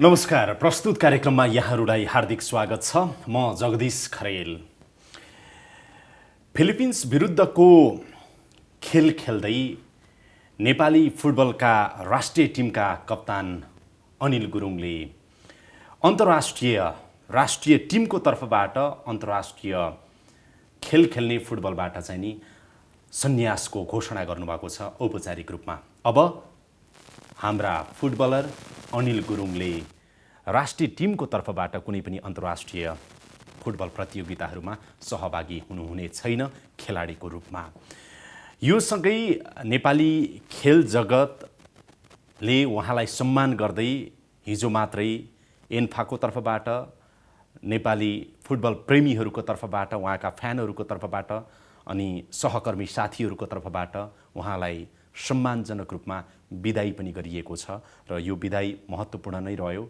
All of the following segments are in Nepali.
नमस्कार। प्रस्तुत कार्यक्रममा यहाँहरूलाई हार्दिक स्वागत छ। म जगदीश खरेल। फिलिपिन्स विरुद्धको खेल खेल्दै नेपाली फुटबलका राष्ट्रिय टिमका कप्तान अनिल गुरुङले राष्ट्रिय टिमको तर्फबाट अन्तर्राष्ट्रिय खेल खेल्ने फुटबलबाट चाहिँ नि सन्यासको घोषणा गर्नुभएको छ औपचारिक रूपमा। अब हाम्रा फुटबलर अनिल गुरुङले राष्ट्रिय टिमको तर्फबाट कुनै पनि अन्तर्राष्ट्रिय फुटबल प्रतियोगिताहरूमा सहभागी हुनुहुने छैन खेलाडीको रूपमा। यो सँगै नेपाली खेल जगतले उहाँलाई सम्मान गर्दै हिजो मात्रै एन्फाको तर्फबाट, नेपाली फुटबल प्रेमीहरूको तर्फबाट, उहाँका फ्यानहरूको तर्फबाट अनि सहकर्मी साथीहरूको तर्फबाट उहाँलाई सम्मानजनक रूपमा बिदाई पनि गरिएको छ र यो बिदाई महत्त्वपूर्ण नै रह्यो।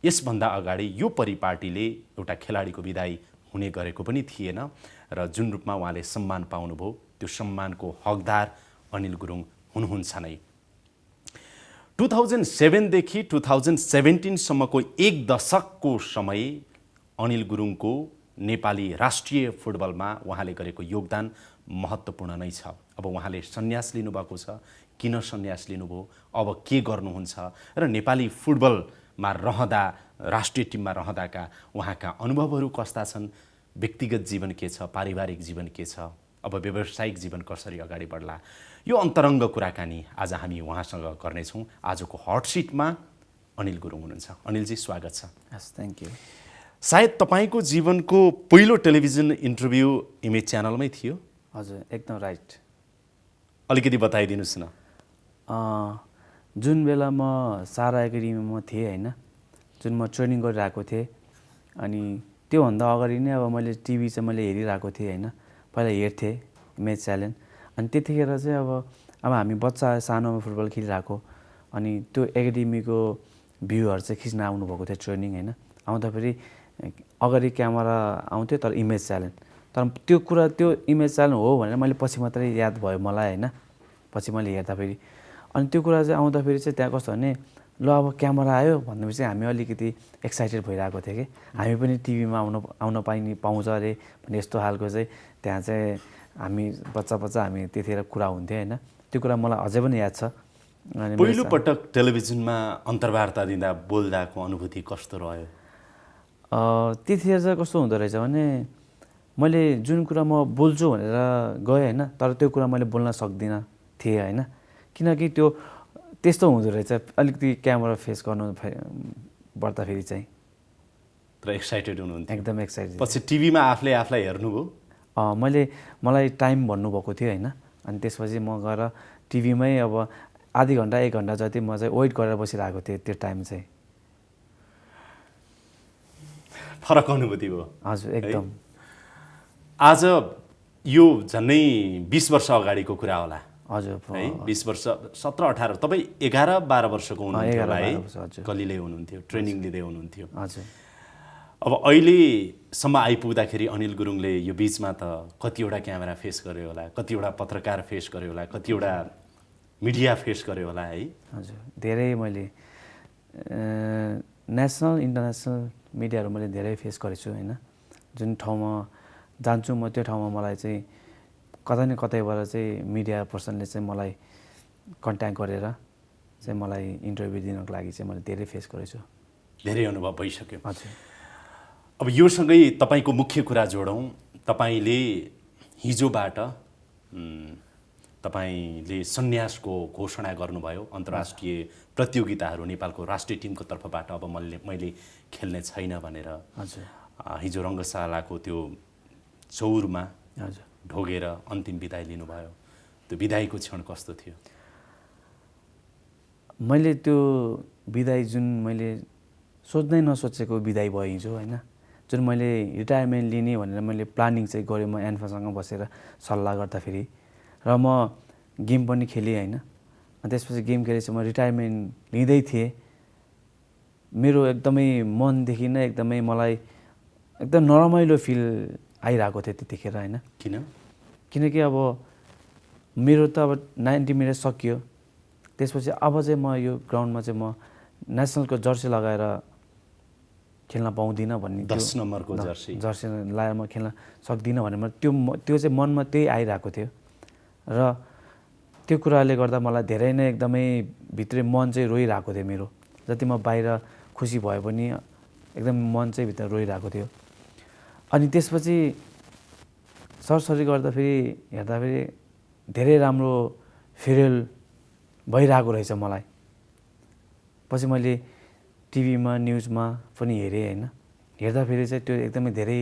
यसभन्दा अगाडि यो परिपाटीले एउटा खेलाडीको बिदाई हुने गरेको पनि थिएन र जुन रूपमा उहाँले सम्मान पाउनुभयो त्यो सम्मानको हकदार अनिल गुरुङ हुनुहुन्छ नै। 2007 देखि 2017 सम्मको एक दशकको समय अनिल गुरुङको नेपाली राष्ट्रिय फुटबलमा उहाँले गरेको योगदान महत्त्वपूर्ण नै छ। अब उहाँले सन्यास लिनुभएको छ। किन सन्यास लिनुभयो, अब के गर्नुहुन्छ र नेपाली फुटबलमा रहँदा, राष्ट्रिय टिममा रहँदाका उहाँका अनुभवहरू कस्ता छन्, व्यक्तिगत जीवन के छ, पारिवारिक जीवन के छ, अब व्यावसायिक जीवन कसरी अगाडि बढ्ला, यो अन्तरङ्ग कुराकानी आज हामी उहाँसँग गर्नेछौँ। आजको हट सिटमा अनिल गुरुङ हुनुहुन्छ। अनिलजी स्वागत छ। हस्, थ्याङ्क यू। सायद तपाईँको जीवनको पहिलो टेलिभिजन इन्टरभ्यू इमेज च्यानलमै थियो? हजुर, एकदम राइट। अलिकति बताइदिनुहोस् न। जुन बेला म सारा एकाडेमीमा थिएँ होइन, जुन म ट्रेनिङ गरिरहेको थिएँ, अनि त्योभन्दा अगाडि नै अब मैले टिभी चाहिँ मैले हेरिरहेको थिएँ होइन। पहिला हेर्थेँ इमेज च्यानल, अनि त्यतिखेर चाहिँ अब हामी बच्चा सानोमा फुटबल खेलिरहेको, अनि त्यो एकाडेमीको भ्यूहरू चाहिँ खिच्न आउनुभएको थियो ट्रेनिङ होइन। आउँदाखेरि अगाडि क्यामेरा आउँथ्यो तर इमेज च्यानल, तर त्यो इमेज च्यानल हो भनेर मैले पछि मात्रै याद भयो मलाई होइन। पछि मैले हेर्दाखेरि अनि त्यो कुरा चाहिँ आउँदाखेरि चाहिँ त्यहाँ कस्तो भने ल अब क्यामेरा आयो भनेपछि हामी अलिकति एक्साइटेड भइरहेको थियो कि हामी पनि टिभीमा आउन पाउँछ अरे भन्ने यस्तो खालको चाहिँ त्यहाँ चाहिँ हामी बच्चा हामी त्यतिखेर कुरा हुन्थ्यो होइन। त्यो कुरा मलाई अझै पनि याद छ। अनि पहिलोपटक टेलिभिजनमा अन्तर्वार्ता दिँदा बोल्दाको अनुभूति कस्तो रह्यो? त्यतिखेर चाहिँ कस्तो हुँदो रहेछ भने मैले जुन कुरा म बोल्छु भनेर गएँ होइन, तर त्यो कुरा मैले बोल्न सक्दिनँ थिएँ होइन। किनकि त्यो त्यस्तो हुँदो रहेछ, अलिकति क्यामेरा फेस गर्नु पर्दाखेरि चाहिँ। तर एक्साइटेड हुनुहुन्थ्यो? एकदम एक्साइटेड। पछि टिभीमा आफूलाई हेर्नुभयो? मलाई टाइम भन्नुभएको थियो होइन, अनि त्यसपछि म गएर टिभीमै अब आधी घन्टा 1 घन्टा जति म चाहिँ वेट गरेर बसिरहेको थिएँ। त्यो टाइम चाहिँ फरक अनुभूति भयो? हजुर, एकदम। आज यो झन्डै 20 वर्ष अगाडिको कुरा होला हजुर है। 20 वर्ष, 17-18, तपाईँ 11-12 वर्षको हुनुहुन्थ्यो होला है? कलिले हुनुहुन्थ्यो, ट्रेनिङ लिँदै हुनुहुन्थ्यो। हजुर। अब अहिलेसम्म आइपुग्दाखेरि अनिल गुरुङले यो बिचमा त कतिवटा क्यामेरा फेस गर्यो होला, कतिवटा पत्रकार फेस गर्यो होला, कतिवटा मिडिया फेस गर्यो होला है? हजुर, धेरै मैले नेसनल इन्टरनेसनल मिडियाहरू मैले धेरै फेस गरेको छु होइन। जुन ठाउँमा जान्छु म त्यो ठाउँमा मलाई चाहिँ कतै न कतैबाट चाहिँ मिडिया पर्सनले चाहिँ मलाई कन्ट्याक्ट गरेर चाहिँ मलाई इन्टरभ्यू दिनको लागि चाहिँ मैले धेरै फेस गरेको छु। धेरै अनुभव भइसक्यो। हजुर। अब योसँगै तपाईँको मुख्य कुरा जोडौँ। तपाईँले हिजोबाट तपाईँले सन्यासको घोषणा गर्नुभयो। अन्तर्राष्ट्रिय प्रतियोगिताहरू नेपालको राष्ट्रिय टिमको तर्फबाट अब मैले खेल्ने छैन भनेर। हजुर। हिजो रङ्गशालाको त्यो चौरमा हजुर ढोगेर अन्तिम बिदाई लिनुभयो। त्यो बिदाईको क्षण कस्तो थियो? मैले त्यो बिदाई जुन मैले सोच्दै नसोचेको बिदाई भयो हिजो होइन। जुन मैले रिटायरमेन्ट लिने भनेर मैले प्लानिङ चाहिँ गरेँ, म एन्फासँग बसेर सल्लाह गर्दाखेरि, र म गेम पनि खेलेँ होइन। अनि त्यसपछि गेम खेलेपछि म रिटायरमेन्ट लिँदै थिएँ। मेरो एकदमै मनदेखि नै एकदमै मलाई एकदम नरमाइलो फिल आइरहेको थियो त्यतिखेर होइन। किनकि अब मेरो त अब 90 मिनट सकियो, त्यसपछि अब चाहिँ म यो ग्राउन्डमा चाहिँ म नेसनलको जर्सी लगाएर खेल्न पाउँदिनँ भन्ने 10 नम्बरको जर्सी लगाएर म खेल्न सक्दिनँ भनेर त्यो चाहिँ मनमा त्यही आइरहेको थियो र त्यो कुराले गर्दा मलाई धेरै नै एकदमै भित्रै मन चाहिँ रोइरहेको थियो मेरो। जति म बाहिर खुसी भए पनि एकदम मन चाहिँ भित्र रोइरहेको थियो। अनि त्यसपछि सरसरी गर्दाखेरि हेर्दाखेरि धेरै राम्रो फेयरवेल भइरहेको रहेछ मलाई। पछि मैले टिभीमा न्युजमा पनि हेरेँ होइन, हेर्दाखेरि चाहिँ त्यो एकदमै धेरै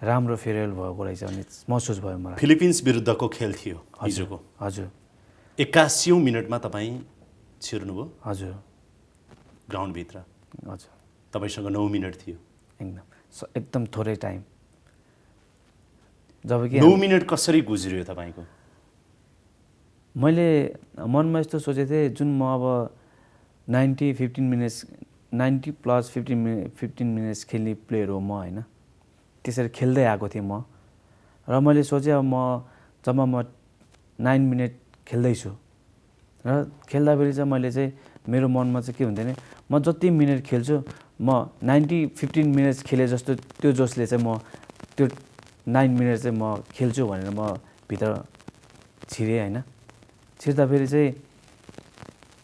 राम्रो फेयरवेल भएको रहेछ भन्ने महसुस भयो मलाई। फिलिपिन्स विरुद्धको खेल थियो हिजोको। हजुर 81औं मिनटमा तपाईँ छिर्नुभयो हजुर ग्राउन्डभित्र। हजुर तपाईँसँग 9 मिनट थियो। एकदम थोरै टाइम। जबकि 9 मिनट कसरी गुज्रियो तपाईँको? मैले मनमा यस्तो सोचेको थिएँ, जुन म अब 90 प्लस 15 मिनट्स खेल्ने प्लेयर हो म होइन, त्यसरी खेल्दै आएको थिएँ म। र मैले सोचेँ अब जब म 9 मिनट खेल्दैछु र खेल्दाखेरि चाहिँ मैले चाहिँ मेरो मनमा चाहिँ के हुन्थ्यो भने म जति मिनट खेल्छु म 15 मिनट्स खेले जस्तो त्यो जोसले चाहिँ म त्यो 9 मिनट चाहिँ म खेल्छु भनेर म भित्र छिरेँ होइन। छिर्दाखेरि चाहिँ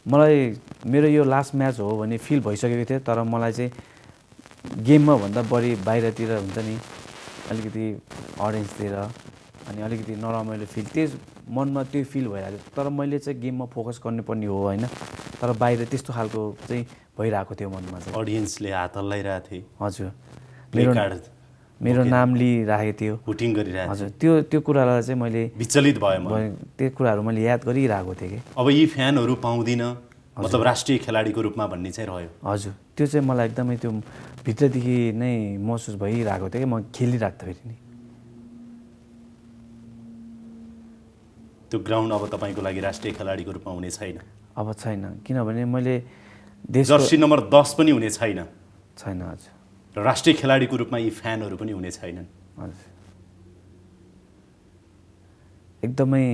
मलाई मेरो यो लास्ट म्याच हो भन्ने फिल भइसकेको थियो। तर मलाई चाहिँ गेममा भन्दा बढी बाहिरतिर हुन्छ नि अलिकति अडियन्सतिर अनि अलिकति नरमाइलो फिल, त्यस मनमा त्यो फिल भइरहेको थियो। तर मैले चाहिँ गेममा फोकस गर्नुपर्ने हो होइन, तर बाहिर त्यस्तो खालको चाहिँ भइरहेको थियो मनमा चाहिँ। अडियन्सले हात हल्लाइरहेको थिए। हजुर मेरो नाम लिइरहेको थियो, हुटिङ गरिरहेको हजुर। त्यो कुरालाई चाहिँ मैले विचलित भयो। त्यो कुराहरू मैले याद गरिरहेको थिएँ कि अब यी फ्यानहरू पाउँदिन मतलब राष्ट्रिय खेलाडीको रूपमा भन्ने चाहिँ रह्यो। हजुर त्यो चाहिँ मलाई एकदमै त्यो भित्रदेखि नै महसुस भइरहेको थियो कि म खेलिराख्दाखेरि नि। त्यो ग्राउन्ड अब तपाईँको लागि राष्ट्रिय खेलाडीको रूपमा हुने छैन। अब छैन, किनभने मैले देशको जर्सी नम्बर 10 पनि हुने छैन। हजुर। र राष्ट्रिय खेलाडीको रूपमा यी फ्यानहरू पनि हुने छैनन्। हजुर एकदमै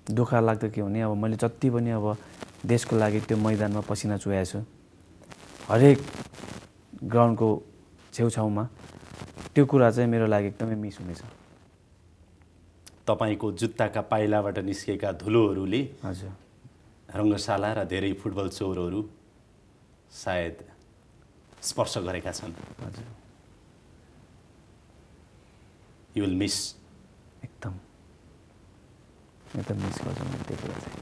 दुःख लाग्दो के भने अब मैले जति पनि अब देशको लागि त्यो मैदानमा पसिना चुहाएको छु हरेक ग्राउन्डको छेउछाउमा, त्यो कुरा चाहिँ मेरो लागि एकदमै मिस हुनेछ। तपाईँको जुत्ताका पाइलाबाट निस्केका धुलोहरूले हजुर रङ्गशाला र धेरै फुटबल चोरहरू सायद स्पर्श गरेका छन्। हजुर यु विल मिस। एकदम मिस गर्छु मैले त्यो कुरा चाहिँ।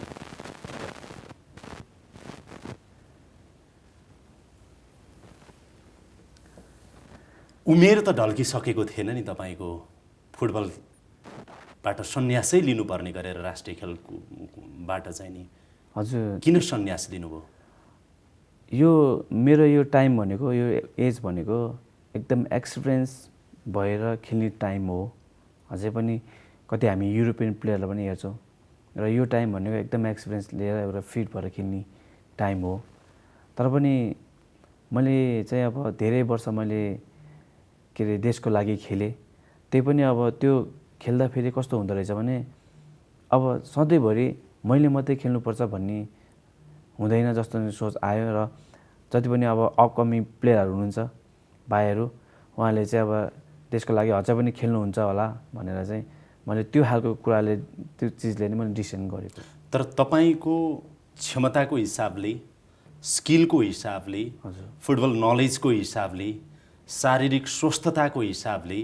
उमेर त ढल्किसकेको थिएन नि तपाईँको फुटबलबाट सन्यासै लिनुपर्ने गरेर राष्ट्रिय खेलबाट चाहिँ नि। हजुर किन सन्यास लिनुभयो? यो मेरो यो टाइम भनेको, यो एज भनेको एकदम एक्सपिरियन्स भएर खेल्ने टाइम हो। अझै पनि कति हामी युरोपियन प्लेयरलाई पनि हेर्छौँ र यो टाइम भनेको एकदम एक्सपिरियन्स लिएर एउटा फिट भएर खेल्ने टाइम हो। तर पनि मैले चाहिँ अब धेरै वर्ष मैले के अरे देशको लागि खेलेँ। त्यही पनि अब त्यो खेल्दाखेरि कस्तो हुँदो रहेछ भने अब सधैँभरि मैले मात्रै खेल्नुपर्छ भन्ने हुँदैन जस्तो सोच आयो। र जति पनि अब अपकमिङ प्लेयरहरू हुनुहुन्छ भाइहरू, उहाँले चाहिँ अब देशको लागि अझै पनि खेल्नुहुन्छ होला भनेर चाहिँ मैले त्यो खालको कुराले त्यो चिजले नै मैले डिसिसन गरेको। तर तपाईँको क्षमताको हिसाबले, स्किलको हिसाबले, फुटबल नलेजको हिसाबले, शारीरिक स्वस्थताको हिसाबले,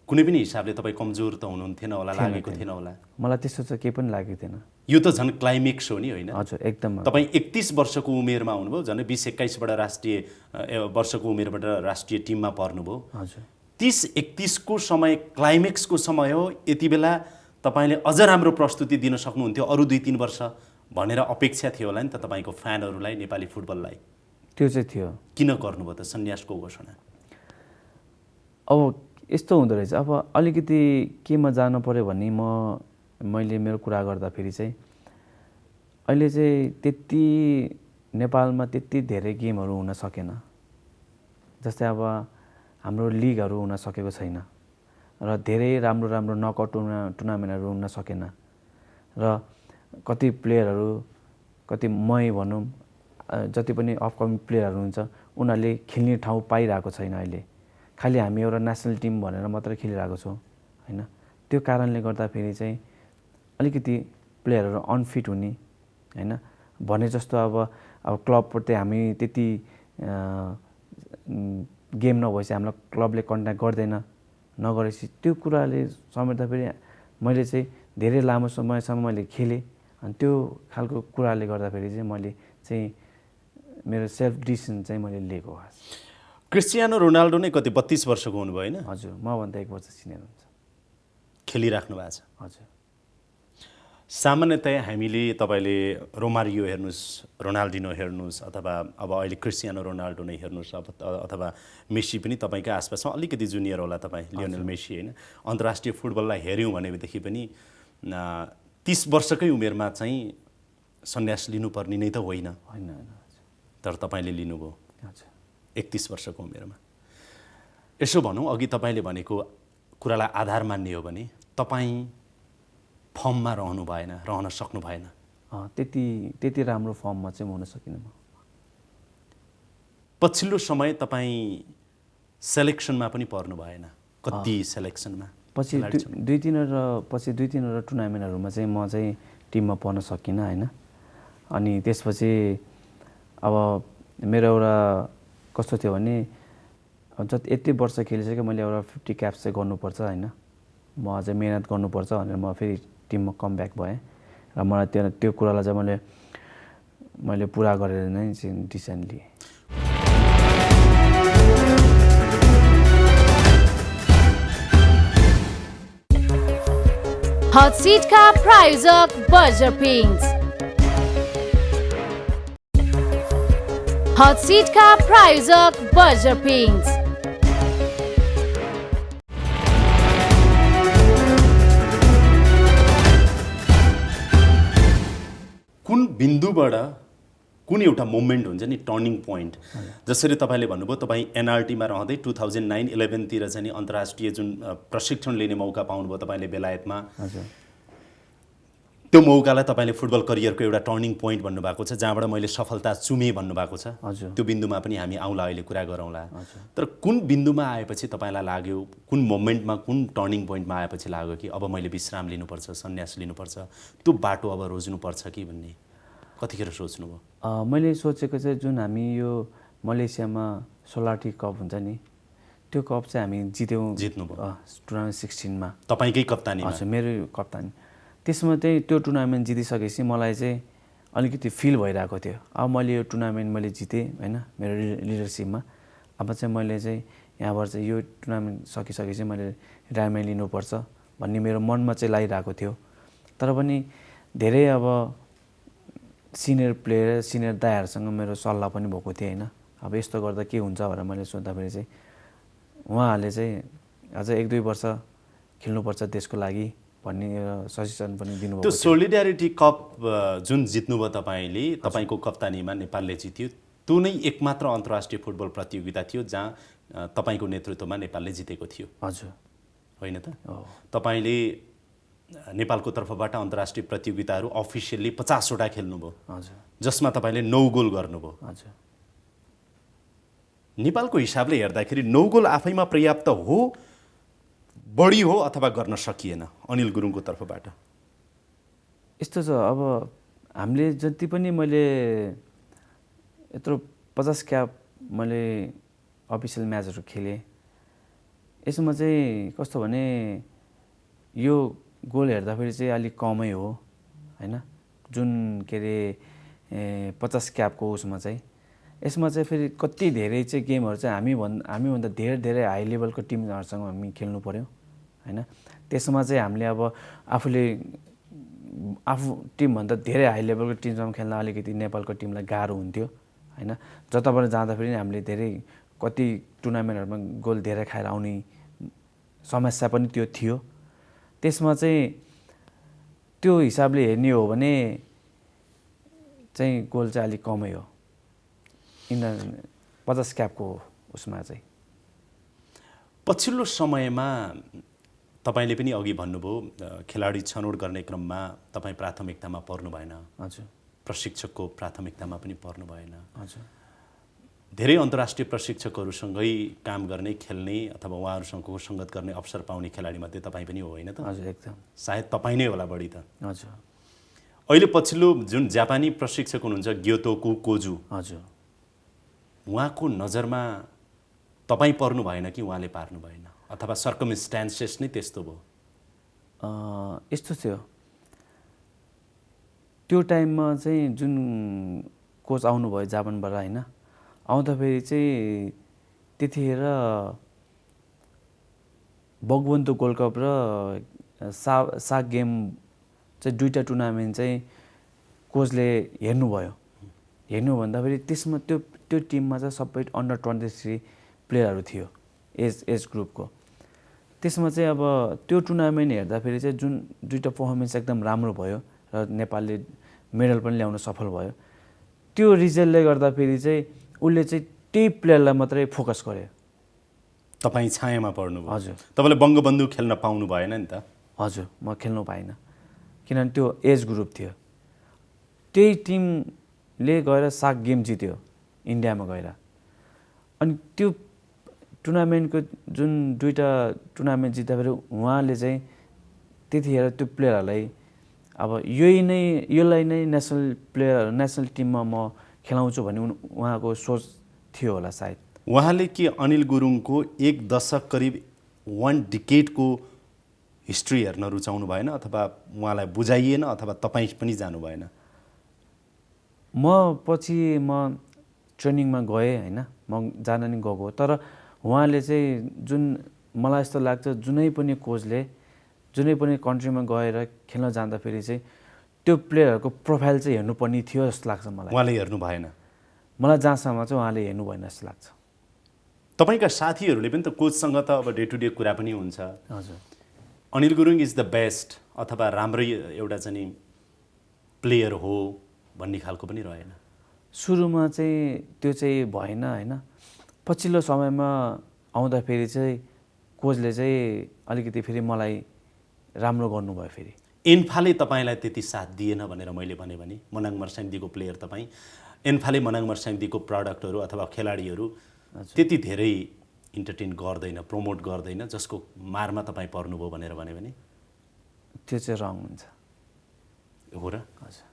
कुनै पनि हिसाबले तपाईँ कमजोर त हुनुहुन्थेन होला, लागेको थिएन होला? मलाई त्यस्तो चाहिँ केही पनि लागेको थिएन। यो त झन् क्लाइमेक्स हो नि होइन? हजुर एकदम। तपाईँ 31 वर्षको उमेरमा हुनुभयो, झन् 20-21बाट राष्ट्रिय वर्षको उमेरबाट राष्ट्रिय टिममा पर्नुभयो। हजुर 30-31 को समय क्लाइमेक्सको समय हो। यति बेला तपाईँले अझ राम्रो प्रस्तुति दिन सक्नुहुन्थ्यो अरू 2-3 वर्ष भनेर अपेक्षा थियो होला नि त तपाईँको फ्यानहरूलाई, नेपाली फुटबललाई। त्यो चाहिँ थियो। किन गर्नुभयो त सन्यासको घोषणा? अब यस्तो हुँदो रहेछ, अब अलिकति केमा जानु पर्यो भने मैले मेरो कुरा गर्दाखेरि चाहिँ अहिले चाहिँ त्यति नेपालमा त्यति धेरै गेमहरू हुन सकेन। जस्तै अब हाम्रो लिगहरू हुन सकेको छैन र धेरै राम्रो नकआउट टुर्नामेन्टहरू हुन सकेन। र कति प्लेयरहरू, कति मै भनौँ जति पनि अपकमिङ प्लेयरहरू हुन्छ उनीहरूले खेल्ने ठाउँ पाइरहेको छैन अहिले। खालि हामी एउटा नेसनल टिम भनेर मात्रै खेलिरहेको छौँ होइन। त्यो कारणले गर्दाखेरि चाहिँ अलिकति प्लेयरहरू अनफिट हुने होइन। भने जस्तो अब क्लबप्रति हामी त्यति गेम नभएपछि हामीलाई क्लबले कन्ट्याक्ट गर्दैन, नगरेपछि त्यो कुराले समेट्दा फेरि मैले चाहिँ धेरै लामो समयसम्म मैले खेलेँ। अनि त्यो खालको कुराले गर्दाखेरि चाहिँ मैले चाहिँ मेरो सेल्फ डिसिसन चाहिँ मैले लिएको हो। क्रिस्टियानो रोनाल्डो नै कति 32 वर्षको हुनुभयो होइन? हजुर, मभन्दा 1 वर्ष सिनियर हुन्छ। खेलिराख्नु भएको छ? हजुर। सामान्यतया हामीले तपाईँले रोमारियो हेर्नुहोस्, रोनाल्डिनो हेर्नुहोस्, अथवा अब अहिले क्रिस्टियानो रोनाल्डो नै हेर्नुहोस्, अथवा मेसी पनि तपाईँकै आसपासमा अलिकति जुनियर होला तपाईँ, लियोनेल मेसी होइन। अन्तर्राष्ट्रिय फुटबललाई हेऱ्यौँ भनेदेखि पनि 30 वर्षकै उमेरमा चाहिँ सन्यास लिनुपर्ने नै त होइन, तर तपाईँले लिनुभयो 31 वर्षको उमेरमा। यसो भनौँ, अघि तपाईँले भनेको कुरालाई आधार मान्ने हो भने तपाईँ फर्ममा रहनु भएन, रहन सक्नु भएन। त्यति राम्रो फर्ममा चाहिँ हुन सकिनँ म। पछिल्लो समय तपाईँ सेलेक्सनमा पनि पर्नु भएन, कति सेलेक्सनमा? पछि दुई तिनवटा टुर्नामेन्टहरूमा चाहिँ म चाहिँ टिममा पर्न सकिनँ होइन। अनि त्यसपछि अब मेरो एउटा कस्तो थियो भने यति वर्ष खेलिसकेँ मैले, एउटा 50 क्याप्स चाहिँ गर्नुपर्छ होइन, म अझै मिहिनेत गर्नुपर्छ भनेर म फेरि टिममा कमब्याक भएँ। र मलाई त्यो कुरालाई चाहिँ मैले पुरा गरेर नै चाहिँ डिसिसन लिएँ। हट सिटका प्रायोजक बर्जर पेन्ट्स। हट सिटका प्रायोजक बर्जर पेन्ट्स। कुन बिन्दुबाट कुन एउटा मोमेन्ट हुन्छ नि, टर्निङ पोइन्ट, जसरी तपाईँले भन्नुभयो तपाईँ एनआरटीमा रहँदै 2009-11तिर चाहिँ नि अन्तर्राष्ट्रिय जुन प्रशिक्षण लिने मौका पाउनुभयो तपाईँले बेलायतमा, त्यो मौकालाई तपाईँले फुटबल करियरको एउटा टर्निङ पोइन्ट भन्नुभएको छ, जहाँबाट मैले सफलता चुमेँ भन्नुभएको छ। त्यो बिन्दुमा पनि हामी आउँला, अहिले कुरा गरौँला। तर कुन बिन्दुमा आएपछि तपाईँलाई लाग्यो, कुन मोमेन्टमा, कुन टर्निङ पोइन्टमा आएपछि लाग्यो कि अब मैले विश्राम लिनुपर्छ, सन्यास लिनुपर्छ, त्यो बाटो अब रोज्नुपर्छ कि भन्ने कतिखेर सोच्नुभयो? मैले सोचेको चाहिँ जुन हामी यो मलेसियामा सोलाटी कप हुन्छ नि, त्यो कप चाहिँ हामी जित्नुभयो 2016मा, तपाईँकै कप्तानी? हजुर, मेरो कप्तानी। त्यसमा चाहिँ त्यो टुर्नामेन्ट जितिसकेपछि मलाई चाहिँ अलिकति फिल भइरहेको थियो, अब मैले यो टुर्नामेन्ट मैले जितेँ होइन मेरो लिडरसिपमा। अब चाहिँ मैले चाहिँ यहाँबाट चाहिँ यो टुर्नामेन्ट सकिसकेपछि मैले रिटायरमेन्ट लिनुपर्छ भन्ने मेरो मनमा चाहिँ लागिरहेको थियो। तर पनि धेरै अब सिनियर प्लेयर, सिनियर दाइहरूसँग मेरो सल्लाह पनि भएको थियो होइन। अब यस्तो गर्दा के हुन्छ भनेर मैले सोच्दाखेरि चाहिँ उहाँहरूले चाहिँ अझ 1-2 वर्ष खेल्नुपर्छ देशको लागि भन्ने सजेसन पनि दिनुभयो। त्यो सोलिडारिटी कप जुन जित्नुभयो तपाईँले, तपाईँको कप्तानीमा नेपालले जित्यो, त्यो नै एकमात्र अन्तर्राष्ट्रिय फुटबल प्रतियोगिता थियो जहाँ तपाईँको नेतृत्वमा नेपालले जितेको थियो? हजुर, होइन त? तपाईँले नेपालको तर्फबाट अन्तर्राष्ट्रिय प्रतियोगिताहरू अफिसियल्ली 50 वटा खेल्नुभयो, जसमा तपाईँले 9 गोल गर्नुभयो। हजुर, नेपालको हिसाबले हेर्दाखेरि 9 गोल आफैमा पर्याप्त हो, बढी हो, अथवा गर्न सकिएन अनिल गुरुङको तर्फबाट? यस्तो छ, अब हामीले जति पनि मैले यत्रो 50 क्याप मैले अफिसियल म्याचहरू खेलेँ, यसमा चाहिँ कस्तो भने यो गोल हेर्दाखेरि चाहिँ अलिक कमै हो होइन, जुन के अरे 50 क्यापको उसमा चाहिँ। यसमा चाहिँ फेरि कति धेरै चाहिँ गेमहरू चाहिँ हामीभन्दा धेरै हाई लेभलको टिमहरूसँग हामी खेल्नु पऱ्यो होइन। त्यसमा चाहिँ हामीले अब आफू टिमभन्दा धेरै हाई लेभलको टिमसँग खेल्न अलिकति नेपालको टिमलाई गाह्रो हुन्थ्यो होइन। जताबाट जाँदाखेरि हामीले धेरै कति टुर्नामेन्टहरूमा गोल धेरै खाएर आउने समस्या पनि त्यो थियो। त्यसमा चाहिँ त्यो हिसाबले हेर्ने हो भने चाहिँ गोल चाहिँ अलिक कमै हो 50 क्यापको उसमा चाहिँ। पछिल्लो समयमा तपाईँले पनि अघि भन्नुभयो खेलाडी छनौट गर्ने क्रममा तपाईँ प्राथमिकतामा पर्नु भएन। हजुर, प्रशिक्षकको प्राथमिकतामा पनि पर्नु भएन। हजुर धेरै अन्तर्राष्ट्रिय प्रशिक्षकहरूसँगै काम गर्ने, खेल्ने अथवा उहाँहरूसँगको सङ्गत गर्ने अवसर पाउने खेलाडीमध्ये तपाईँ पनि हो होइन त? हजुर एकदम। सायद तपाईँ नै होला बढी त। हजुर अहिले पछिल्लो जुन जापानी प्रशिक्षक हुनुहुन्छ ग्योतो कोजु, हजुर उहाँको नजरमा तपाईँ पर्नु भएन कि उहाँले पार्नु भएन, अथवा सर्कमस्टान्सेस नै त्यस्तो भयो? यस्तो थियो, त्यो टाइममा चाहिँ जुन कोच आउनुभयो जापानबाट होइन, आउँदाखेरि चाहिँ त्यतिखेर बगबन्धु गोल्ड कप र साग गेम चाहिँ दुईवटा टुर्नामेन्ट चाहिँ कोचले हेर्नुभयो। हेर्नु भन्दाखेरि त्यसमा त्यो टिममा चाहिँ सबै अन्डर 23 प्लेयरहरू थियो एज ग्रुपको। त्यसमा चाहिँ अब त्यो टुर्नामेन्ट हेर्दाखेरि चाहिँ जुन दुईवटा पर्फर्मेन्स एकदम राम्रो भयो र नेपालले मेडल पनि ल्याउन सफल भयो। त्यो रिजल्टले गर्दाखेरि चाहिँ उसले चाहिँ त्यही प्लेयरलाई मात्रै फोकस गर्यो। तपाईँ छायामा पर्नुभयो। हजुर। तपाईँले बङ्गबन्धु खेल्न पाउनु भएन नि त? हजुर, म खेल्नु पाइनँ किनभने त्यो एज ग्रुप थियो। त्यही टिमले गएर साग गेम जित्यो इन्डियामा गएर। अनि त्यो टुर्नामेन्टको जुन दुईवटा टुर्नामेन्ट जित्दाखेरि उहाँले चाहिँ त्यतिखेर त्यो प्लेयरहरूलाई अब यसलाई नै नेसनल टिममा म खेलाउँछु भन्ने उहाँको सोच थियो होला सायद। उहाँले के अनिल गुरुङको एक दशक करिब 1 डिकेडको हिस्ट्री हेर्न रुचाउनु भएन, अथवा उहाँलाई बुझाइएन, अथवा तपाईँ पनि जानु भएन? म ट्रेनिङमा गएँ होइन, म जान नि गएको, तर उहाँले चाहिँ जुन मलाई यस्तो लाग्छ जुनै पनि कोचले जुनै पनि कन्ट्रीमा गएर खेल्न जाँदाखेरि चाहिँ त्यो प्लेयरहरूको प्रोफाइल चाहिँ हेर्नुपर्ने थियो जस्तो लाग्छ मलाई। उहाँले हेर्नु भएन? मलाई जहाँसम्म चाहिँ उहाँले हेर्नु भएन जस्तो लाग्छ। तपाईँका साथीहरूले पनि त कोचसँग त अब डे टु डे कुरा पनि हुन्छ। हजुर। Anil Gurung is the best अथवा राम्रै एउटा चाहिँ नि प्लेयर हो भन्ने खालको पनि रहेन? सुरुमा चाहिँ त्यो चाहिँ भएन होइन। पछिल्लो समयमा आउँदाखेरि चाहिँ कोचले चाहिँ अलिकति फेरि मलाई राम्रो गर्नुभयो। फेरि एन्फाले तपाईँलाई त्यति साथ दिएन भनेर मैले भने मनाङ मर्स्याङदीको प्लेयर तपाईँ, एन्फाले मनाङ मर्स्याङदीको प्रडक्टहरू अथवा खेलाडीहरू त्यति धेरै इन्टरटेन गर्दैन, प्रमोट गर्दैन, जसको मारमा तपाईँ पर्नुभयो भनेर भने त्यो चाहिँ रङ हुन्छ। हो र? हजुर।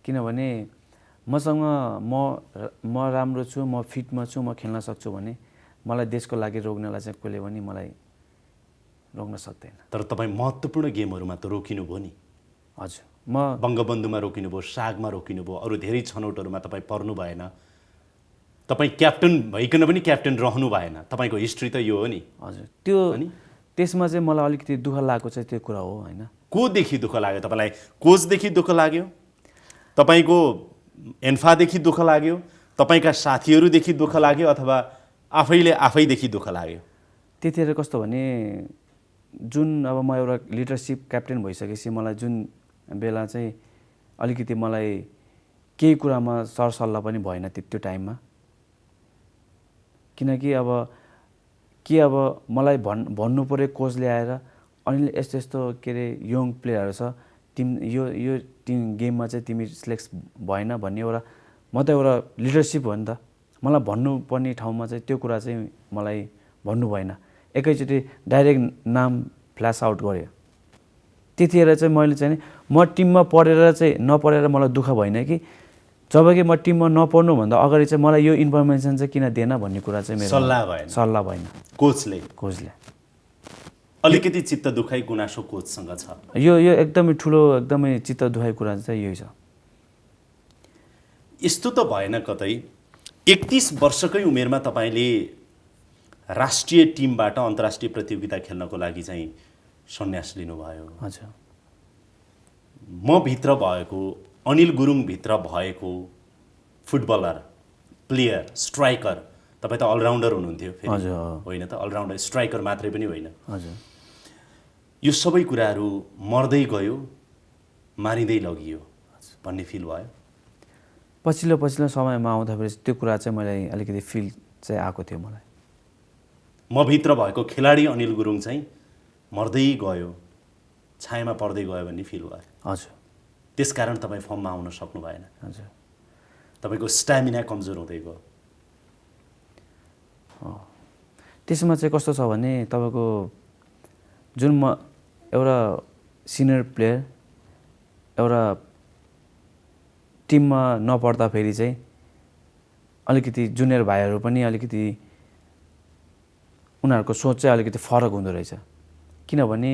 किनभने मसँग म राम्रो छु, म फिटमा छु, म खेल्न सक्छु भने मलाई देशको लागि रोक्नलाई चाहिँ कसले पनि मलाई रोक्न सक्दैन। तर तपाईँ महत्त्वपूर्ण गेमहरूमा त रोकिनुभयो नि? हजुर। म बङ्गबन्धुमा रोकिनुभयो, सागमा रोकिनुभयो, अरू धेरै छनौटहरूमा तपाईँ पर्नु भएन। तपाईँ क्याप्टन भइकन पनि क्याप्टन रहनु भएन। तपाईँको हिस्ट्री त यो हो नि? हजुर। त्यो त्यसमा चाहिँ मलाई अलिकति दुःख लागेको चाहिँ त्यो कुरा हो होइन। कोदेखि दुःख लाग्यो तपाईँलाई? कोचदेखि दुःख लाग्यो, तपाईँको एन्फादेखि दुःख लाग्यो, तपाईँका साथीहरूदेखि दुःख लाग्यो, अथवा आफैदेखि दुःख लाग्यो? त्यतिखेर कस्तो भने जुन अब म एउटा लिडरसिप क्याप्टेन भइसकेपछि मलाई जुन बेला चाहिँ अलिकति मलाई केही कुरामा सरसल्लाह पनि भएन त्यो टाइममा। किनकि अब मलाई भन्नु पऱ्यो कोचले आएर अनिल यस्तो यस्तो के अरे यङ प्लेयरहरू छ, यो टिम गेममा चाहिँ तिमी सिलेक्ट भएन भन्ने एउटा म त एउटा लिडरसिप हो नि त। मलाई भन्नुपर्ने ठाउँमा चाहिँ त्यो कुरा चाहिँ मलाई भन्नु भएन। एकैचोटि डाइरेक्ट नाम फ्ल्यास आउट गर्यो। त्यतिखेर चाहिँ मैले चाहिँ म टिममा पढेर चाहिँ नपढेर मलाई दुःख भएन कि जब कि म टिममा नपढ्नुभन्दा अगाडि चाहिँ मलाई यो इन्फर्मेसन चाहिँ किन दिएन भन्ने कुरा चाहिँ मेरो सल्लाह भएन। कोचले अलिकति चित्त दुखाइ गुनासो कोचसँग छ? यो एकदमै ठुलो एकदमै चित्त दुखाइ कुरा चाहिँ यही छ। यस्तो त भएन कतै 31 वर्षकै उमेरमा तपाईँले राष्ट्रिय टिमबाट अन्तर्राष्ट्रिय प्रतियोगिता खेल्नको लागि चाहिँ सन्यास लिनुभयो? हजुर। म भित्र भएको, अनिल गुरुङ भित्र भएको फुटबलर, प्लेयर, स्ट्राइकर, तपाईँ त अलराउन्डर हुनुहुन्थ्यो फेरि, होइन त? अलराउन्डर, स्ट्राइकर मात्रै पनि होइन। हजुर। यो सबै कुराहरू मर्दै गयो, मारिँदै लगियो भन्ने फिल भयो? पछिल्लो समयमा आउँदाखेरि त्यो कुरा चाहिँ मलाई अलिकति फिल चाहिँ आएको थियो मलाई। म भित्र भएको खेलाडी अनिल गुरुङ चाहिँ मर्दै गयो, छायामा पर्दै गयो भन्ने फिल भयो? हजुर। त्यसकारण तपाईँ फर्ममा आउन सक्नु भएन। हजुर। तपाईँको स्ट्यामिना कमजोर हुँदै गयो। त्यसमा चाहिँ कस्तो छ भने तपाईँको जुन म एउटा सिनियर प्लेयर एउटा टिममा नपर्दाखेरि चाहिँ अलिकति जुनियर भाइहरू पनि अलिकति उनीहरूको सोच चाहिँ अलिकति फरक हुँदो रहेछ। किनभने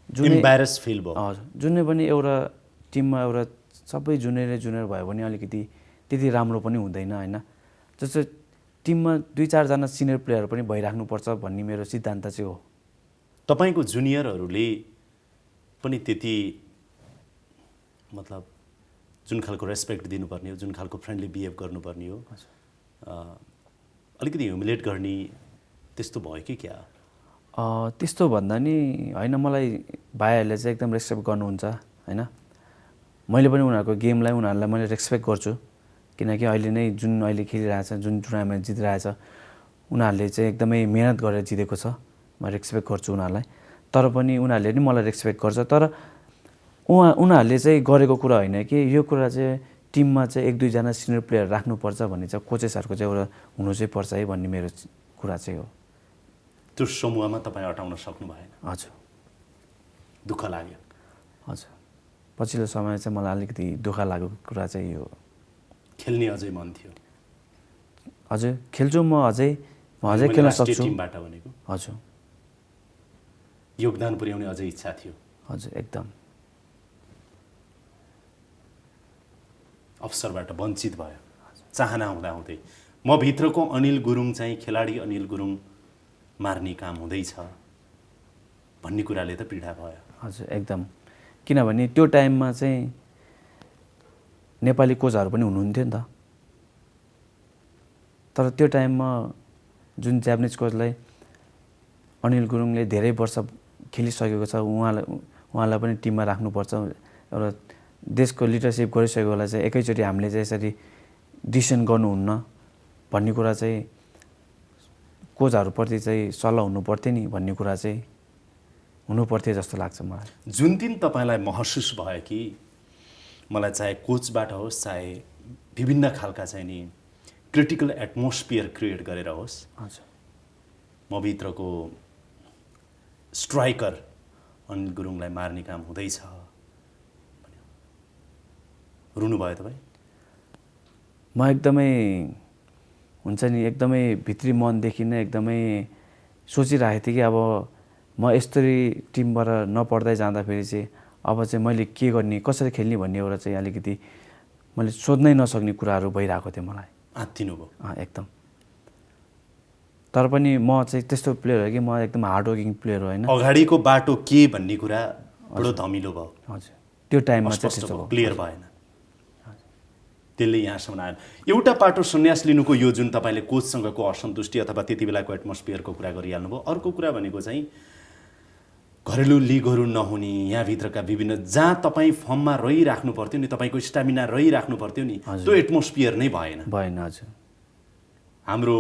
इम्बारेस फिल भयो। हजुर, जुनै पनि एउटा टिममा एउटा सबै जुनियर भयो भने अलिकति त्यति राम्रो पनि हुँदैन होइन। जस्तो टिममा 2-4 जना सिनियर प्लेयर पनि भइराख्नुपर्छ भन्ने मेरो सिद्धान्त चाहिँ हो। तपाईँको जुनियरहरूले पनि त्यति मतलब जुन खालको रेस्पेक्ट दिनुपर्ने हो, जुन खालको फ्रेन्डली बिहेभ गर्नुपर्ने हो, अलिकति ह्युमिलेट गर्ने त्यस्तो भयो कि क्या? त्यस्तो भन्दा नि होइन, मलाई भाइहरूले चाहिँ एकदम रेस्पेक्ट गर्नुहुन्छ होइन। मैले पनि उनीहरूको गेमलाई उनीहरूलाई मैले रेस्पेक्ट गर्छु, किनकि अहिले नै जुन अहिले खेलिरहेछ, जुन टुर्नामेन्ट जितिरहेछ उनीहरूले चाहिँ एकदमै मेहनत गरेर जितेको छ। म रेस्पेक्ट गर्छु उनीहरूलाई, तर पनि उनीहरूले नि मलाई रेस्पेक्ट गर्छ। तर उनीहरूले चाहिँ गरेको कुरा होइन कि यो कुरा चाहिँ टिममा चाहिँ 1-2 जना सिनियर प्लेयर राख्नुपर्छ भन्ने चाहिँ कोचेसहरूको चाहिँ एउटा हुनु चाहिँ पर्छ है भन्ने मेरो कुरा चाहिँ हो। त्यो समूहमा तपाईँ अटाउन सक्नु भएन? हजुर, दुःख लाग्यो? हजुर, पछिल्लो समय चाहिँ मलाई अलिकति दुःख लागेको कुरा चाहिँ यो। खेल्ने अझै मन थियो? हजुर, खेल्छु म अझै खेल्न सक्छु। टिमबाट भनेको? हजुर, योगदान पुर्याउने अझै इच्छा थियो? हजुर, एकदम। अवसरबाट वञ्चित भयो चाहना हुँदाहुँदै। म भित्रको अनिल गुरुङ चाहिँ खेलाडी अनिल गुरुङ मार्ने काम हुँदैछ भन्ने कुराले त पीडा भयो। हजुर, एकदम। किनभने त्यो टाइममा चाहिँ नेपाली कोचहरू पनि हुनुहुन्थ्यो नि त। तर त्यो टाइममा जुन जापानिज कोचलाई अनिल गुरुङले धेरै वर्ष खेलिसकेको छ, उहाँलाई पनि टिममा राख्नुपर्छ, एउटा देशको लिडरसिप गरिसकेकोलाई चाहिँ एकैचोटि हामीले चाहिँ यसरी डिसिसन गर्नुहुन्न भन्ने कुरा चाहिँ कोचहरूप्रति चाहिँ सल्लाह हुनुपर्थ्यो नि भन्ने कुरा चाहिँ हुनुपर्थ्यो जस्तो लाग्छ मलाई। जुन दिन तपाईँलाई महसुस भयो कि मलाई चाहे कोचबाट होस् चाहे विभिन्न खालका चाहिँ नि क्रिटिकल एटमोस्फियर क्रिएट गरेर होस्, हजुर, म भित्रको स्ट्राइकर अनिल गुरुङलाई मार्ने काम हुँदैछ, रुनुभयो तपाईँ? म एकदमै हुन्छ नि एकदमै भित्री मनदेखि नै एकदमै सोचिरहेको थिएँ कि अब म यस्तरी टिमबाट नपढ्दै जाँदाखेरि चाहिँ अब चाहिँ मैले के गर्ने, कसरी खेल्ने भन्ने एउटा चाहिँ अलिकति मैले सोध्नै नसक्ने कुराहरू भइरहेको थियो मलाई। आत्तिनु भयो? एकदम। तर पनि म चाहिँ त्यस्तो प्लेयर हो कि म एकदम हार्डवर्किङ प्लेयर हो होइन। अगाडिको बाटो के भन्ने कुरा बडो धमिलो भयो। हजुर, त्यो टाइममा चाहिँ त्यस्तो भयो, क्लियर भएन, त्यसले यहाँसम्म आयो। एउटा पाटो सन्यास लिनुको यो जुन तपाईँले कोचसँगको असन्तुष्टि अथवा त्यति बेलाको एटमोस्फियरको कुरा गरिहाल्नुभयो। अर्को कुरा भनेको चाहिँ घरेलु लिगहरू नहुने, यहाँभित्रका विभिन्न जहाँ तपाईँ फर्ममा रहिराख्नु पर्थ्यो नि, तपाईँको स्टामिना रहिराख्नु पर्थ्यो नि, त्यो एटमोस्फियर नै भएन। हजुर। हाम्रो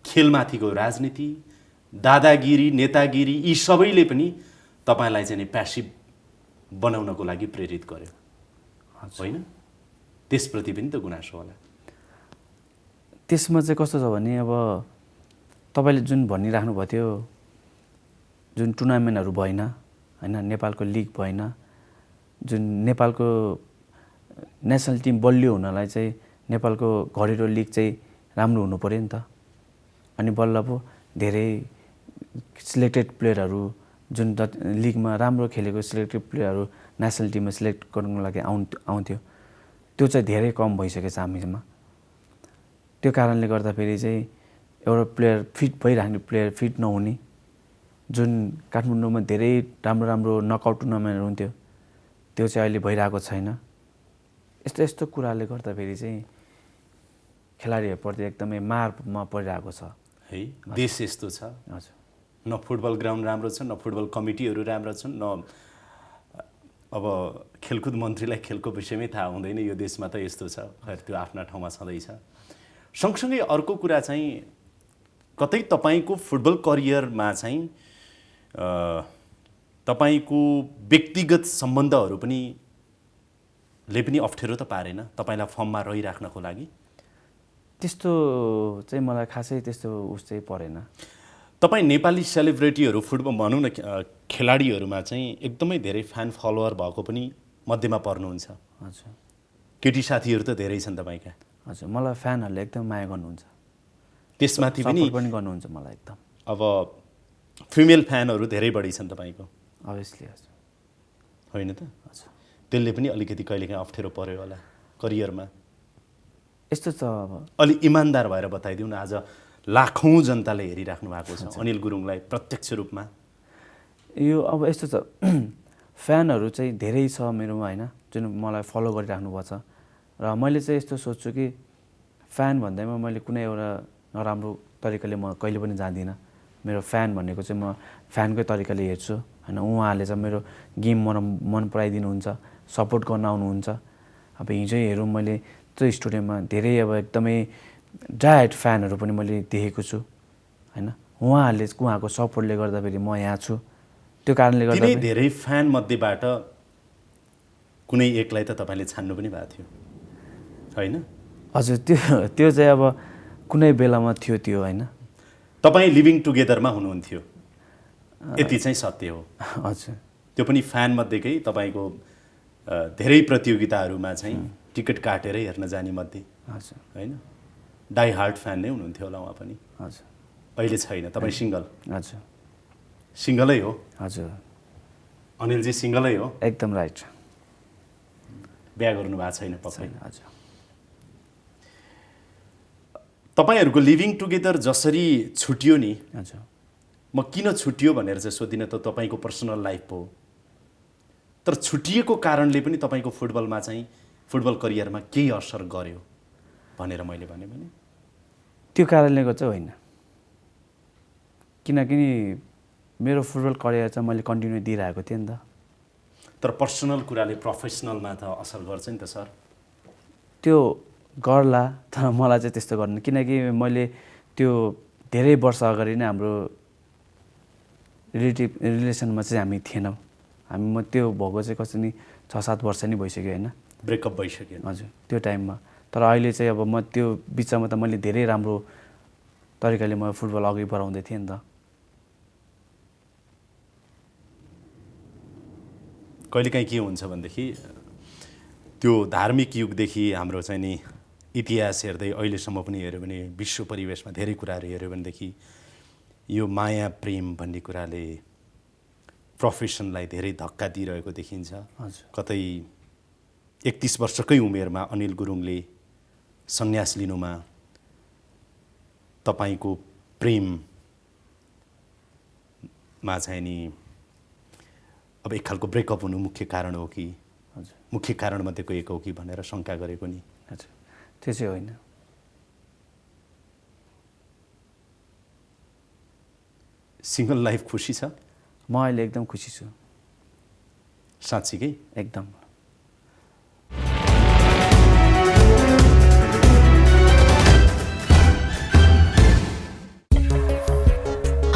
खेलमाथिको राजनीति, दादागिरी, नेतागिरी यी सबैले पनि तपाईँलाई चाहिँ प्यासिभ बनाउनको लागि प्रेरित गर्यो होइन? त्यसप्रति पनि त गुनासो होला। त्यसमा चाहिँ कस्तो छ भने अब तपाईँले जुन भनिराख्नु भएको थियो, जुन टुर्नामेन्टहरू भएन होइन, नेपालको लिग भएन, जुन नेपालको नेसनल टिम बलियो हुनलाई चाहिँ नेपालको घरेलु लिग चाहिँ राम्रो हुनु पऱ्यो नि त। अनि बल्ल पो धेरै सिलेक्टेड प्लेयरहरू जुन लिगमा राम्रो खेलेको सिलेक्टेड प्लेयरहरू नेसनल टिममा सिलेक्ट गर्नुको लागि आउँथ्यो, त्यो चाहिँ धेरै कम भइसकेको छ हामीमा। त्यो कारणले गर्दाखेरि चाहिँ एउटा प्लेयर फिट भइराख्ने प्लेयर फिट नहुने, जुन काठमाडौँमा धेरै राम्रो नकआउट टुर्नामेन्टहरू हुन्थ्यो त्यो चाहिँ अहिले भइरहेको छैन। यस्तो कुराले गर्दाखेरि चाहिँ खेलाडीहरूप्रति एकदमै मारमा परिरहेको छ है। देश यस्तो छ। हजुर, न फुटबल ग्राउन्ड राम्रो छ, न फुटबल कमिटीहरू राम्रो छन्, न अब खेलकुद मन्त्रीलाई खेलको विषयमै थाहा हुँदैन। यो देशमा त यस्तो छ, खैर त्यो आफ्ना ठाउँमा छँदैछ। सँगसँगै अर्को कुरा चाहिँ कतै तपाईँको फुटबल करियरमा चाहिँ तपाईँको व्यक्तिगत सम्बन्धहरू पनि ले पनि अप्ठ्यारो त पारेन तपाईँलाई फर्ममा रहिराख्नको लागि? त्यस्तो चाहिँ मलाई खासै त्यस्तो उस चाहिँ परेन। तपाईँ नेपाली सेलिब्रिटीहरू फुटबल भनौँ न खेलाडीहरूमा चाहिँ एकदमै धेरै फ्यान फलोवर भएको पनि मध्येमा पर्नुहुन्छ। हजुर केटी साथीहरू त धेरै छन् तपाईँका। हजुर मलाई फ्यानहरूले एकदम माया गर्नुहुन्छ, त्यसमाथि सपोर्ट पनि गर्नुहुन्छ मलाई एकदम। अब फिमेल फ्यानहरू धेरै बढी छन् तपाईँको, अभियसली। हजुर होइन त? हजुर त्यसले पनि अलिकति कहिलेकाहीँ अप्ठ्यारो पर्यो होला करियरमा। यस्तो छ अब अलि इमान्दार भएर बताइदिउँ न, आज लाखौँ जनताले हेरिराख्नु भएको छ अनिल गुरुङलाई प्रत्यक्ष रूपमा। यो अब यस्तो छ फ्यानहरू चाहिँ धेरै छ मेरोमा होइन, जुन मलाई फलो गरिराख्नु भएको छ। र मैले चाहिँ यस्तो सोच्छु कि फ्यान भन्दैमा मैले कुनै एउटा नराम्रो तरिकाले म कहिले पनि जाँदिनँ। मेरो फ्यान भनेको चाहिँ म फ्यानकै तरिकाले हेर्छु होइन। उहाँहरूले चाहिँ मेरो गेम मन पराइदिनुहुन्छ, सपोर्ट गर्न आउनुहुन्छ। अब हिजो हेरौँ मैले त्यो स्टुडियोमा धेरै अब एकदमै डायट फ्यानहरू पनि मैले देखेको छु होइन। उहाँहरूले उहाँको सपोर्टले गर्दाखेरि म यहाँ छु। त्यो कारणले गर्दा तिनै धेरै फ्यान मध्येबाट कुनै एकलाई त तपाईँले छान्नु पनि भएको थियो होइन? हजुर त्यो चाहिँ अब कुनै बेलामा थियो त्यो होइन। तपाईँ लिभिङ टुगेदरमा हुनुहुन्थ्यो, यति चाहिँ सत्य हो। हजुर त्यो पनि फ्यान मध्येकै तपाईँको धेरै प्रतियोगिताहरूमा चाहिँ टिकट काटेरै हेर्न जाने मध्ये हजुर होइन? डाई हार्ड फ्यान नै हुनुहुन्थ्यो होला उहाँ पनि। हजुर अहिले छैन, तपाईँ सिङ्गल? हजुर सिङ्गलै हो? हजुर अनिलजी सिङ्गलै हो? एकदम राइट। बिहा गर्नु भएको छैन पक्कै? हजुर तपाईँहरूको लिभिङ टुगेदर जसरी छुट्यो नि, हजुर म किन छुट्यो भनेर चाहिँ सोधिनँ त, तपाईँको पर्सनल लाइफ हो। तर छुट्टिएको कारणले पनि तपाईँको फुटबलमा चाहिँ फुटबल करियरमा केही असर गर्यो भनेर मैले भने त्यो कारणले गर्दा चाहिँ होइन, किनकि मेरो फुटबल करियर चाहिँ मैले कन्टिन्यू दिइरहेको थिएँ नि त। तर पर्सनल कुराले प्रोफेसनलमा त असर गर्छ नि त सर। त्यो गर्ला, तर मलाई चाहिँ त्यस्तो गर्नु, किनकि मैले त्यो धेरै वर्ष अगाडि नै हाम्रो रिलेसनमा चाहिँ हामी थिएनौँ। म त्यो भएको चाहिँ कसरी 6-7 वर्ष नै भइसक्यो होइन, ब्रेकअप भइसक्यो। हजुर त्यो टाइममा। तर अहिले चाहिँ अब म त्यो बिचमा त मैले धेरै राम्रो तरिकाले म फुटबल अघि बढाउँदै थिएँ नि त। कहिलेकाहीँ के हुन्छ भनेदेखि त्यो धार्मिक युगदेखि हाम्रो चाहिँ नि इतिहास हेर्दै अहिलेसम्म पनि हेऱ्यो भने विश्व परिवेशमा धेरै कुराहरू हेऱ्यो भनेदेखि यो माया प्रेम भन्ने कुराले प्रोफेसनलाई धेरै धक्का दिइरहेको देखिन्छ। हजुर कतै 31 वर्षकै उमेरमा अनिल गुरुङले सन्यास लिनुमा तपाईँको प्रेममा चाहिँ नि अब एक खालको ब्रेकअप हुनु मुख्य कारण हो कि हजुर मुख्य कारणमध्येको एक हो कि भनेर शङ्का गरेको नि? हजुर त्यो चाहिँ होइन। सिङ्गल लाइफ खुसी छ? म अहिले एकदम खुसी छु, साँच्चीकै एकदम।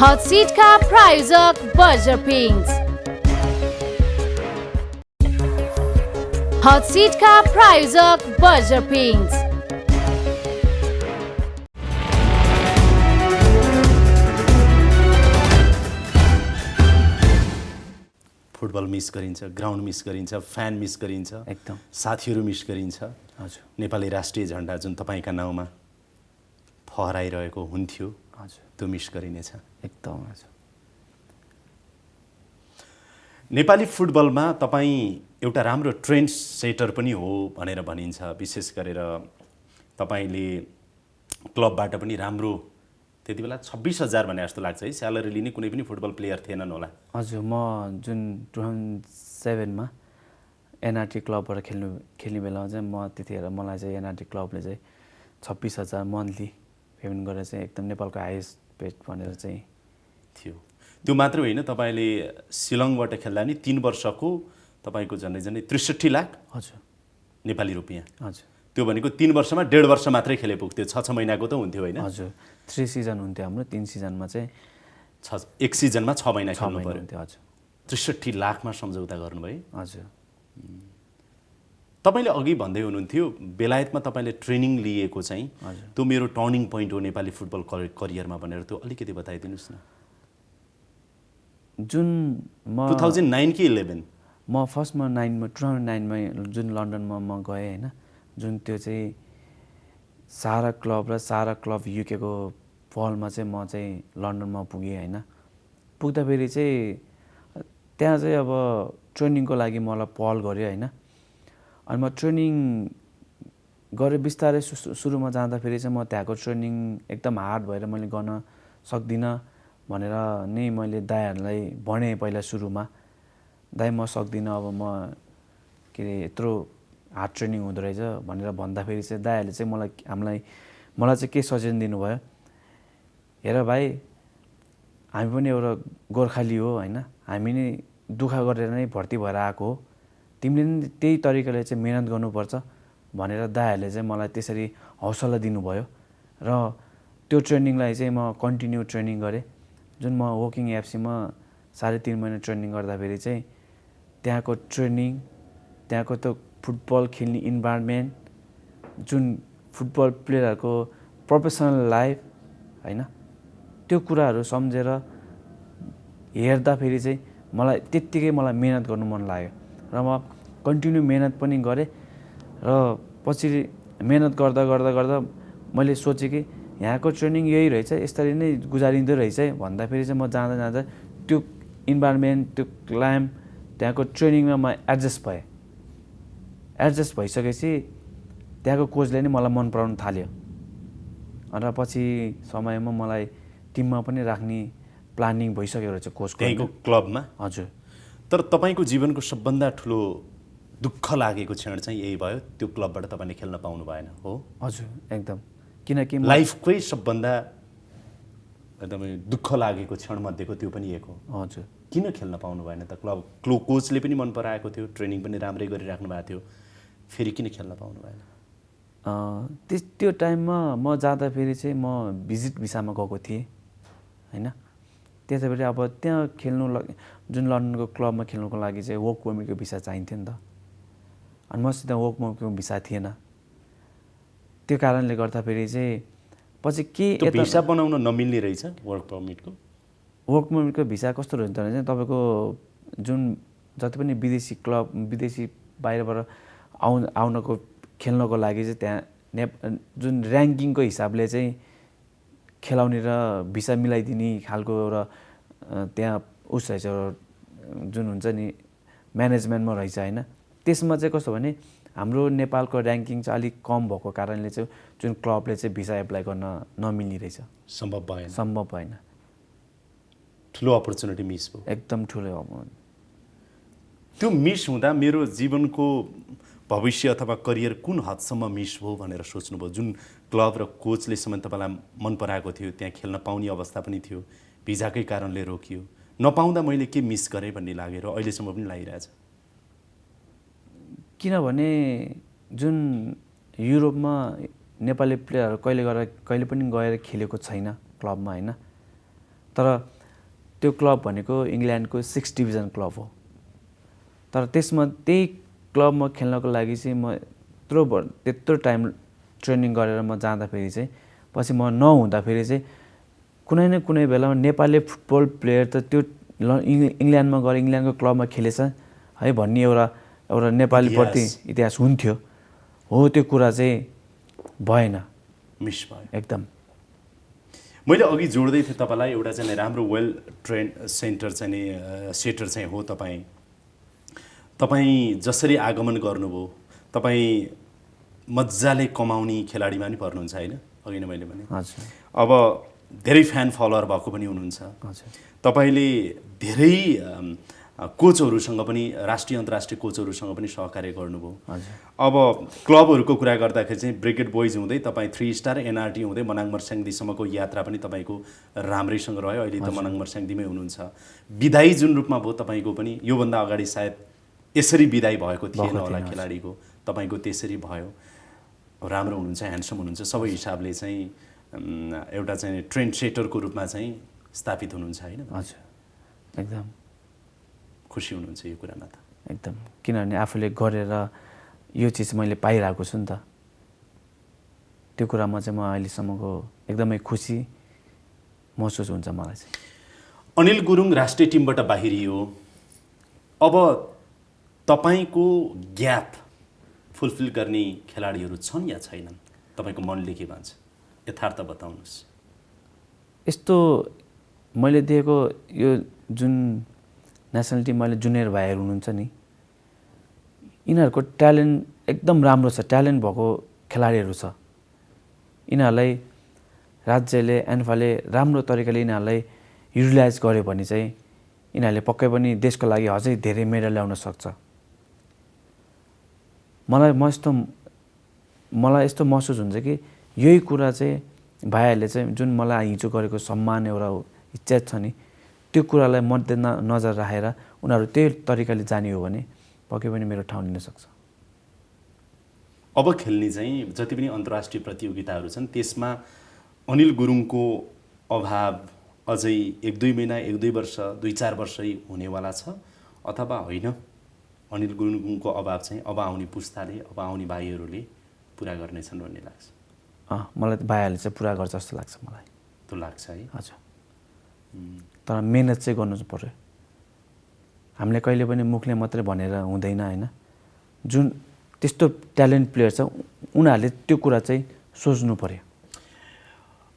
हट सिटका प्रायोजक बर्जर पिङ्स। हट सिटका प्रायोजक बर्जर पिङ्स। फुटबल मिस गरिन्छ, ग्राउन्ड मिस गरिन्छ, फ्यान मिस गरिन्छ, एकदम साथीहरू मिस गरिन्छ। हजुर नेपाली राष्ट्रिय झन्डा जुन तपाईँका नाउँमा फहराइरहेको हुन्थ्यो हजुर त्यो मिस गरिनेछ एकदम। हजुर नेपाली फुटबलमा तपाईँ एउटा राम्रो ट्रेन्ड सेटर पनि हो भनेर भनिन्छ। विशेष गरेर तपाईँले क्लबबाट पनि राम्रो, त्यति बेला 26,000 भने जस्तो लाग्छ है स्यालेरी लिने कुनै पनि फुटबल प्लेयर थिएनन् होला। हजुर म जुन 2007मा एनआरटी क्लबबाट खेल्ने बेलामा चाहिँ म त्यतिखेर मलाई चाहिँ एनआरटी क्लबले चाहिँ 26,000 मन्थली पेमेन्ट गरेर चाहिँ एकदम नेपालको हाइएस्ट पेड भनेर चाहिँ थियो। त्यो मात्रै होइन, तपाईँले शिलङबाट खेल्दा नि 3 वर्षको तपाईँको झन्डै 63 लाख हजुर नेपाली रुपियाँ। हजुर त्यो भनेको 3 वर्षमा 1.5 वर्ष मात्रै खेले पुग्थ्यो, 6 महिनाको त हुन्थ्यो होइन? हजुर 3 सिजन हुन्थ्यो हाम्रो, 3 सिजनमा चाहिँ एक सिजनमा 6 महिना 6 खेल्नु महिना पर्यो। हुन्थ्यो। हजुर 63 लाखमा सम्झौता गर्नुभयो। हजुर तपाईँले अघि भन्दै हुनुहुन्थ्यो बेलायतमा तपाईँले ट्रेनिङ लिएको चाहिँ त्यो मेरो टर्निङ पोइन्ट हो नेपाली फुटबल करियरमा भनेर त्यो अलिकति बताइदिनुहोस् न। जुन म 2009 कि 11? म फर्स्टमा 2009मा जुन लन्डनमा म गएँ होइन, जुन त्यो चाहिँ सारा क्लब र सारा क्लब युकेको पहलमा चाहिँ म चाहिँ लन्डनमा पुगेँ होइन। पुग्दाखेरि चाहिँ त्यहाँ चाहिँ अब ट्रेनिङको लागि मलाई पहल गऱ्यो होइन। अनि म ट्रेनिङ गरेँ बिस्तारै सुरुमा जाँदाखेरि चाहिँ म त्यहाँको ट्रेनिङ एकदम हार्ड भएर मैले गर्न सक्दिनँ भनेर नै मैले दाइहरूलाई भनेँ पहिला सुरुमा, दाइ म सक्दिनँ, अब म के अरे यत्रो हार्ड ट्रेनिङ हुँदो रहेछ भनेर भन्दाखेरि चाहिँ दाइहरूले चाहिँ मलाई चाहिँ के सजेसन दिनुभयो, हेर भाइ हामी पनि एउटा गोर्खाली हो होइन, हामी नै दुःख गरेर नै भर्ती भएर आएको हो, तिमीले नि त्यही तरिकाले चाहिँ मेहनत गर्नुपर्छ भनेर दाइहरूले चाहिँ मलाई त्यसरी हौसला दिनुभयो। र त्यो ट्रेनिङलाई चाहिँ म कन्टिन्यू ट्रेनिङ गरेँ। जुन म वोकिङ एफसीमा 3.5 महिना ट्रेनिङ गर्दाखेरि चाहिँ त्यहाँको ट्रेनिङ, त्यहाँको त्यो फुटबल खेल्ने इन्भाइरोमेन्ट, जुन फुटबल प्लेयरहरूको प्रोफेसनल लाइफ होइन, त्यो कुराहरू सम्झेर हेर्दाखेरि चाहिँ मलाई त्यत्तिकै मलाई मेहनत गर्नु मन लाग्यो र म कन्टिन्यू मेहनत पनि गरेँ। र पछि मेहनत गर्दा गर्दा गर्दा मैले सोचेँ कि यहाँको ट्रेनिङ यही रहेछ, यसरी नै गुजारिँदो रहेछ भन्दाखेरि चाहिँ म जाँदा जाँदा त्यो इन्भाइरोमेन्ट, त्यो क्लाइम, त्यहाँको ट्रेनिङमा म एडजस्ट भएँ। एडजस्ट भइसकेपछि त्यहाँको कोचले नै मलाई मन पराउन थाल्यो र पछि समयमा मलाई टिममा पनि राख्ने प्लानिङ भइसकेको रहेछ कोचको। त्यहीँको क्लबमा? हजुर। तर तपाईँको जीवनको सबभन्दा ठुलो दुःख लागेको क्षण चाहिँ यही भयो, त्यो क्लबबाट तपाईँले खेल्न पाउनु भएन हो? हजुर एकदम। किनकि लाइफकै सबभन्दा एकदमै दुःख लागेको क्षणमध्येको त्यो पनि एक हो। हजुर। किन खेल्न पाउनु भएन त? कोचले पनि मन पराएको थियो, ट्रेनिङ पनि राम्रै गरिराख्नु भएको थियो, फेरि किन खेल्न पाउनु भएन? त्यो टाइममा म जाँदाखेरि चाहिँ म भिजिट भिसामा गएको थिएँ होइन। त्यसैले अब त्यहाँ खेल्नु जुन लन्डनको क्लबमा खेल्नुको लागि चाहिँ वर्क परमिटको भिसा चाहिन्थ्यो नि त, अनि मसित वर्क परमिटको भिसा थिएन। त्यो कारणले गर्दाखेरि चाहिँ पछि के भिसा बनाउन नमिल्ने रहेछ वर्क परमिटको? वर्क परमिटको भिसा कस्तो हुन्छ भने चाहिँ तपाईँको जुन जति पनि विदेशी क्लब, विदेशी बाहिरबाट आउनको खेल्नको लागि चाहिँ त्यहाँ जुन ऱ्याङ्किङको हिसाबले चाहिँ खेलाउने र भिसा मिलाइदिने खालको एउटा त्यहाँ उस रहेछ, जुन हुन्छ नि म्यानेजमेन्टमा रहेछ होइन। त्यसमा चाहिँ कस्तो भने हाम्रो नेपालको ऱ्याङ्किङ चाहिँ अलिक कम भएको कारणले चाहिँ जुन क्लबले चाहिँ भिसा एप्लाई गर्न नमिल्ने रहेछ। सम्भव भएन। ठुलो अपर्च्युनिटी मिस भयो। एकदम ठुलो। त्यो मिस हुँदा मेरो जीवनको भविष्य अथवा करियर कुन हदसम्म मिस भयो भनेर सोच्नुभयो? जुन क्लब र कोचले सम्म तपाईँलाई मन पराएको थियो, त्यहाँ खेल्न पाउने अवस्था पनि थियो, भिजाकै कारणले रोकियो, नपाउँदा मैले के मिस गरेँ भन्ने लागेर अहिलेसम्म पनि लागिरहेछ। किनभने जुन युरोपमा नेपाली प्लेयरहरू कहिले पनि गएर खेलेको छैन क्लबमा होइन। तर त्यो क्लब भनेको इङ्ल्यान्डको 6 डिभिजन क्लब हो। तर त्यसमा त्यही क्लबमा खेल्नको लागि चाहिँ म त्यत्रो टाइम ट्रेनिङ गरेर म जाँदाखेरि चाहिँ पछि म नहुँदाखेरि चाहिँ कुनै न कुनै बेलामा नेपाली फुटबल प्लेयर त त्यो इङ्ल्यान्डमा गएर इङ्ल्यान्डको क्लबमा खेलेछ है भन्ने एउटा नेपालीप्रति इतिहास हुन्थ्यो। हो त्यो कुरा चाहिँ भएन, मिस भयो एकदम। मैले अघि जोड्दै थिएँ तपाईँलाई, एउटा चाहिँ राम्रो वेल ट्रेन्ड सेटर चाहिँ हो तपाईँ। तपाईँ जसरी आगमन गर्नुभयो, तपाईँ मजाले कमाउने खेलाडीमा पनि पर्नुहुन्छ होइन, अघि नै मैले भने। हजुर। अब धेरै फ्यान फलोअर भएको पनि हुनुहुन्छ। हजुर। तपाईँले धेरै कोचहरूसँग पनि, राष्ट्रिय अन्तर्राष्ट्रिय कोचहरूसँग पनि सहकार्य गर्नुभयो। हजुर। अब क्लबहरूको कुरा गर्दाखेरि चाहिँ ब्रिगेड बोइज हुँदै तपाईँ 3 स्टार एनआरटी हुँदै मनाङ मर्स्याङदीसम्मको यात्रा पनि तपाईँको राम्रैसँग रह्यो। अहिले त मनाङ मर्स्याङदीमै हुनुहुन्छ। विदाई जुन रूपमा भयो तपाईँको पनि, योभन्दा अगाडि सायद यसरी विदाई भएको थिएन होला खेलाडीको, तपाईँको त्यसरी भयो। राम्रो हुनुहुन्छ, ह्यान्डसम हुनुहुन्छ, सबै हिसाबले चाहिँ एउटा चाहिँ ट्रेन्ड सेटरको रूपमा चाहिँ स्थापित हुनुहुन्छ होइन? हजुर एकदम खुसी हुनुहुन्छ यो कुरामा त? एकदम। किनभने आफूले गरेर यो चिज मैले पाइरहेको छु नि त। त्यो कुरामा चाहिँ म अहिलेसम्मको एकदमै खुसी महसुस हुन्छ मलाई चाहिँ। अनिल गुरुङ राष्ट्रिय टिमबाट बाहिरियो, अब तपाईँको ग्याप फुलफिल गर्ने खेलाडीहरू छन् या छैनन्? तपाईँको मनले के भन्छ? यथार्थ बताउनुहोस्। यस्तो मैले देखेको यो जुन नेसनल टिम मैले जुनियर भाइहरू हुनुहुन्छ नि, यिनीहरूको ट्यालेन्ट एकदम राम्रो छ, ट्यालेन्ट भएको खेलाडीहरू छ। यिनीहरूलाई राज्यले एन्फाले राम्रो तरिकाले यिनीहरूलाई युटिलाइज गर्यो भने चाहिँ यिनीहरूले पक्कै पनि देशको लागि अझै धेरै मेडल ल्याउन सक्छ। मलाई यस्तो महसुस हुन्छ कि यही कुरा चाहिँ भाइहरूले चाहिँ जुन मलाई हिजो गरेको सम्मान एउटा इज्जत छ नि, त्यो कुरालाई मध्यनजर राखेर उनीहरू त्यही तरिकाले जाने हो भने पक्कै पनि मेरो ठाउँ लिन सक्छ। अब खेल्ने चाहिँ जति पनि अन्तर्राष्ट्रिय प्रतियोगिताहरू छन् त्यसमा अनिल गुरुङको अभाव अझै 1-2 महिना, 1-2 वर्ष, 2-4 वर्षै हुनेवाला छ, अथवा होइन अनिल गुरुङको अभाव चाहिँ अब आउने पुस्ताले, अब आउने भाइहरूले पुरा गर्नेछन् भन्ने लाग्छ? मलाई त भाइहरूले चाहिँ पुरा गर्छ जस्तो लाग्छ मलाई। त्यो लाग्छ है? हजुर। तर मेहनत चाहिँ गर्नु पर्यो। हामीले कहिले पनि मुखले मात्रै भनेर हुँदैन होइन। जुन त्यस्तो ट्यालेन्ट प्लेयर छ उनीहरूले त्यो कुरा चाहिँ सोच्नु पर्यो।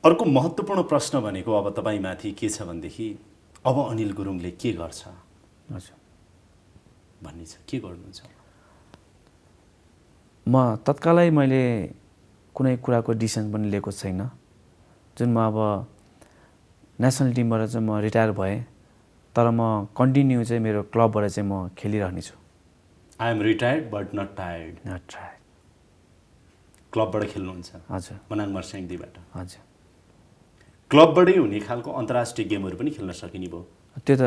अर्को महत्त्वपूर्ण प्रश्न भनेको अब तपाईँमाथि के छ भनेदेखि अब अनिल गुरुङले के गर्छ हजुर भन्ने छ। के गर्नुहुन्छ? म तत्कालै मैले कुनै कुराको डिसिसन पनि लिएको छैन। जुन म अब नेसनल टिमबाट चाहिँ म रिटायर भएँ, तर म कन्टिन्यू चाहिँ मेरो क्लबबाट चाहिँ म खेलिरहनेछु। I am retired but not tired. Not tired. क्लबबाट खेल्नुहुन्छ? हजुर। मनाङ मर्स्याङदीबाट? हजुर। क्लबबाटै हुने खालको अन्तर्राष्ट्रिय गेमहरू पनि खेल्न सकिने भयो? त्यो त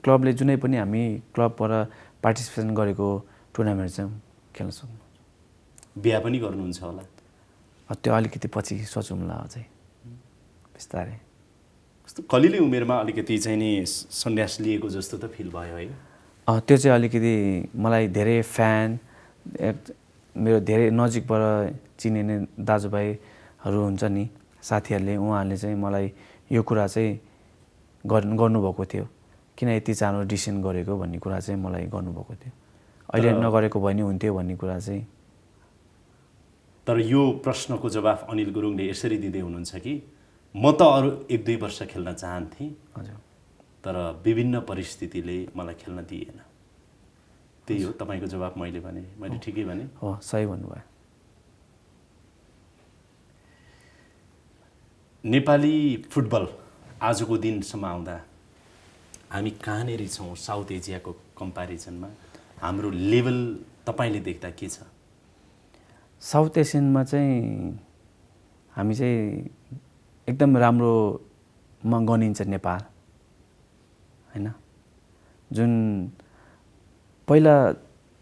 क्लबले जुनै पनि हामी क्लबबाट पार्टिसिपेसन गरेको टुर्नामेन्ट चाहिँ खेल्न सक्नु। बिहा पनि गर्नुहुन्छ होला? त्यो अलिकति पछि सोचौँला अझै बिस्तारै। कस्तो कलिले उमेरमा अलिकति चाहिँ नि सन्यास लिएको जस्तो त फिल भयो है? त्यो चाहिँ अलिकति मलाई धेरै फ्यान, मेरो धेरै नजिकबाट चिनिने दाजुभाइहरू हुन्छ नि, साथीहरूले, उहाँहरूले चाहिँ मलाई यो कुरा चाहिँ गर्नुभएको थियो। किन यति चाँडो डिसिसन गरेको भन्ने कुरा चाहिँ मलाई गर्नुभएको थियो। अहिले नगरेको भए नि हुन्थ्यो भन्ने कुरा चाहिँ। तर यो प्रश्नको जवाफ अनिल गुरुङले यसरी दिँदै हुनुहुन्छ कि म त अरू 1-2 वर्ष खेल्न चाहन्थेँ, हजुर, तर विभिन्न परिस्थितिले मलाई खेल्न दिएन। त्यही हो तपाईँको जवाफ मैले भने। मैले ठिकै भने? हो, सही भन्नुभयो। नेपाली फुटबल आजको दिनसम्म आउँदा हामी कहाँनिर छौँ साउथ एसियाको कम्पेरिजनमा? हाम्रो लेभल तपाईँले देख्दा के छ? साउथ एसियनमा चाहिँ हामी चाहिँ एकदम राम्रोमा गनिन्छ नेपाल होइन। जुन पहिला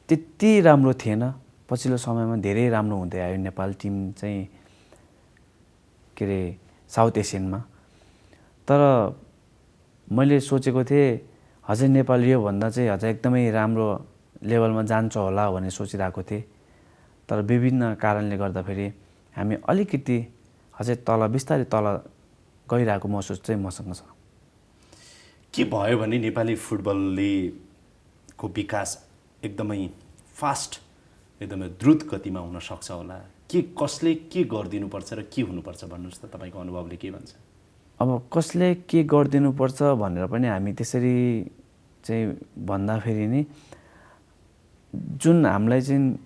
त्यति राम्रो थिएन, पछिल्लो समयमा धेरै राम्रो हुँदै आयो नेपाल टिम चाहिँ के अरे साउथ एसियनमा। तर मैले सोचेको थिएँ अझै नेपाल योभन्दा चाहिँ अझै एकदमै राम्रो लेभलमा जान्छ होला भनेर सोचिरहेको थिएँ। तर विभिन्न कारणले गर्दाखेरि हामी अलिकति अझै तल बिस्तारै तल गइरहेको महसुस चाहिँ मसँग छ। के भयो भने नेपाली फुटबलले को विकास एकदमै फास्ट, एकदमै द्रुत गतिमा हुन सक्छ होला? के कसले के गरिदिनुपर्छ र के हुनुपर्छ भन्नुहोस् त, तपाईँको अनुभवले के भन्छ? अब कसले के गरिदिनुपर्छ भनेर पनि हामी त्यसरी चाहिँ भन्दाखेरि नि जुन हामीलाई चाहिँ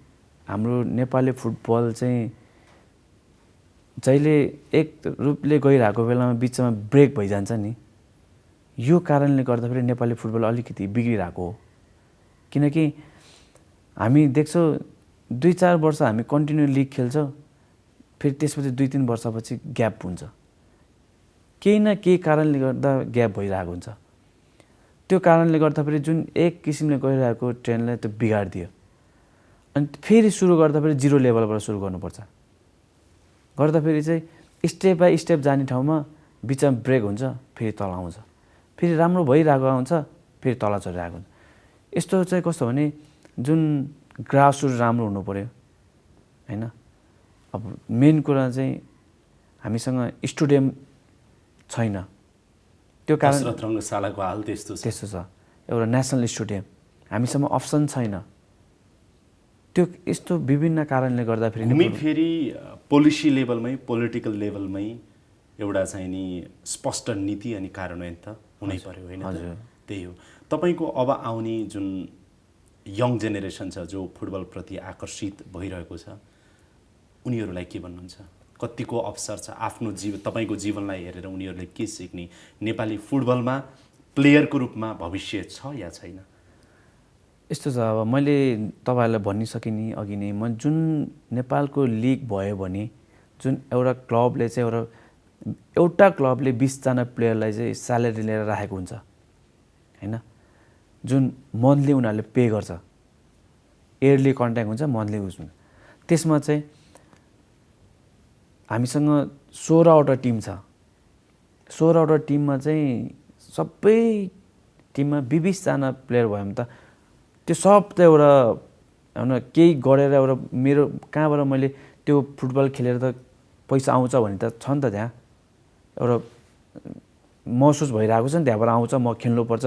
हाम्रो नेपाली फुटबल चाहिँ जहिले एक रूपले गइरहेको बेलामा बिचमा ब्रेक भइजान्छ नि, यो कारणले गर्दाखेरि नेपाली फुटबल अलिकति बिग्रिरहेको हो। किनकि हामी देख्छौँ 2-4 वर्ष हामी कन्टिन्यू लिग खेल्छौँ, फेरि त्यसपछि 2-3 वर्षपछि ग्याप हुन्छ। केही न केही कारणले गर्दा ग्याप भइरहेको हुन्छ। त्यो कारणले गर्दाखेरि जुन एक किसिमले गइरहेको ट्रेन्डलाई त्यो बिगाडिदियो। अनि फेरि सुरु गर्दाखेरि जिरो लेभलबाट सुरु गर्नुपर्छ। गर्दाखेरि चाहिँ स्टेप बाई स्टेप जाने ठाउँमा बिचमा ब्रेक हुन्छ, फेरि तल आउँछ, फेरि राम्रो भइरहेको हुन्छ, फेरि तल चढिरहेको हुन्छ। यस्तो चाहिँ कस्तो भने जुन ग्रासरुट राम्रो हुनु पऱ्यो होइन। अब मेन कुरा चाहिँ हामीसँग स्टेडियम छैन, त्यो कारण कसरत रङ्गशालाको हाल त्यस्तो छ। त्यस्तो छ। एउटा नेसनल स्टेडियम हामीसँग अप्सन छैन। त्यो यस्तो विभिन्न कारणले गर्दाखेरि घुमी फेरि पोलिसी लेभलमै पोलिटिकल लेभलमै एउटा चाहिँ नि स्पष्ट नीति अनि कार्यान्वयन त हुनै पर्यो होइन त? त्यही हो। तपाईँको अब आउने जुन यङ जेनेरेसन छ जो फुटबलप्रति आकर्षित भइरहेको छ, उनीहरूलाई के भन्नुहुन्छ? कतिको अवसर छ आफ्नो तपाईँको जीवनलाई हेरेर उनीहरूले के सिक्ने? नेपाली फुटबलमा प्लेयरको रूपमा भविष्य छ या छैन? यस्तो छ, अब मैले तपाईँहरूलाई भनिसकेँ नि अघि नै, म जुन नेपालको लिग भयो भने जुन एउटा क्लबले चाहिँ एउटा क्लबले 20जना प्लेयरलाई चाहिँ स्यालेरी लिएर राखेको हुन्छ होइन। जुन मन्थली उनीहरूले पे गर्छ, इयरली कन्ट्र्याक्ट हुन्छ, मन्थली उसमा त्यसमा चाहिँ हामीसँग 16वटा टिम छ। 16वटा टिममा चाहिँ सबै टिममा 20जना प्लेयर भयो भने त त्यो सब त एउटा होइन केही गरेर एउटा मेरो कहाँबाट मैले त्यो फुटबल खेलेर त पैसा आउँछ भने त छ नि त, त्यहाँ एउटा महसुस भइरहेको छ नि, त्यहाँबाट आउँछ, म खेल्नुपर्छ,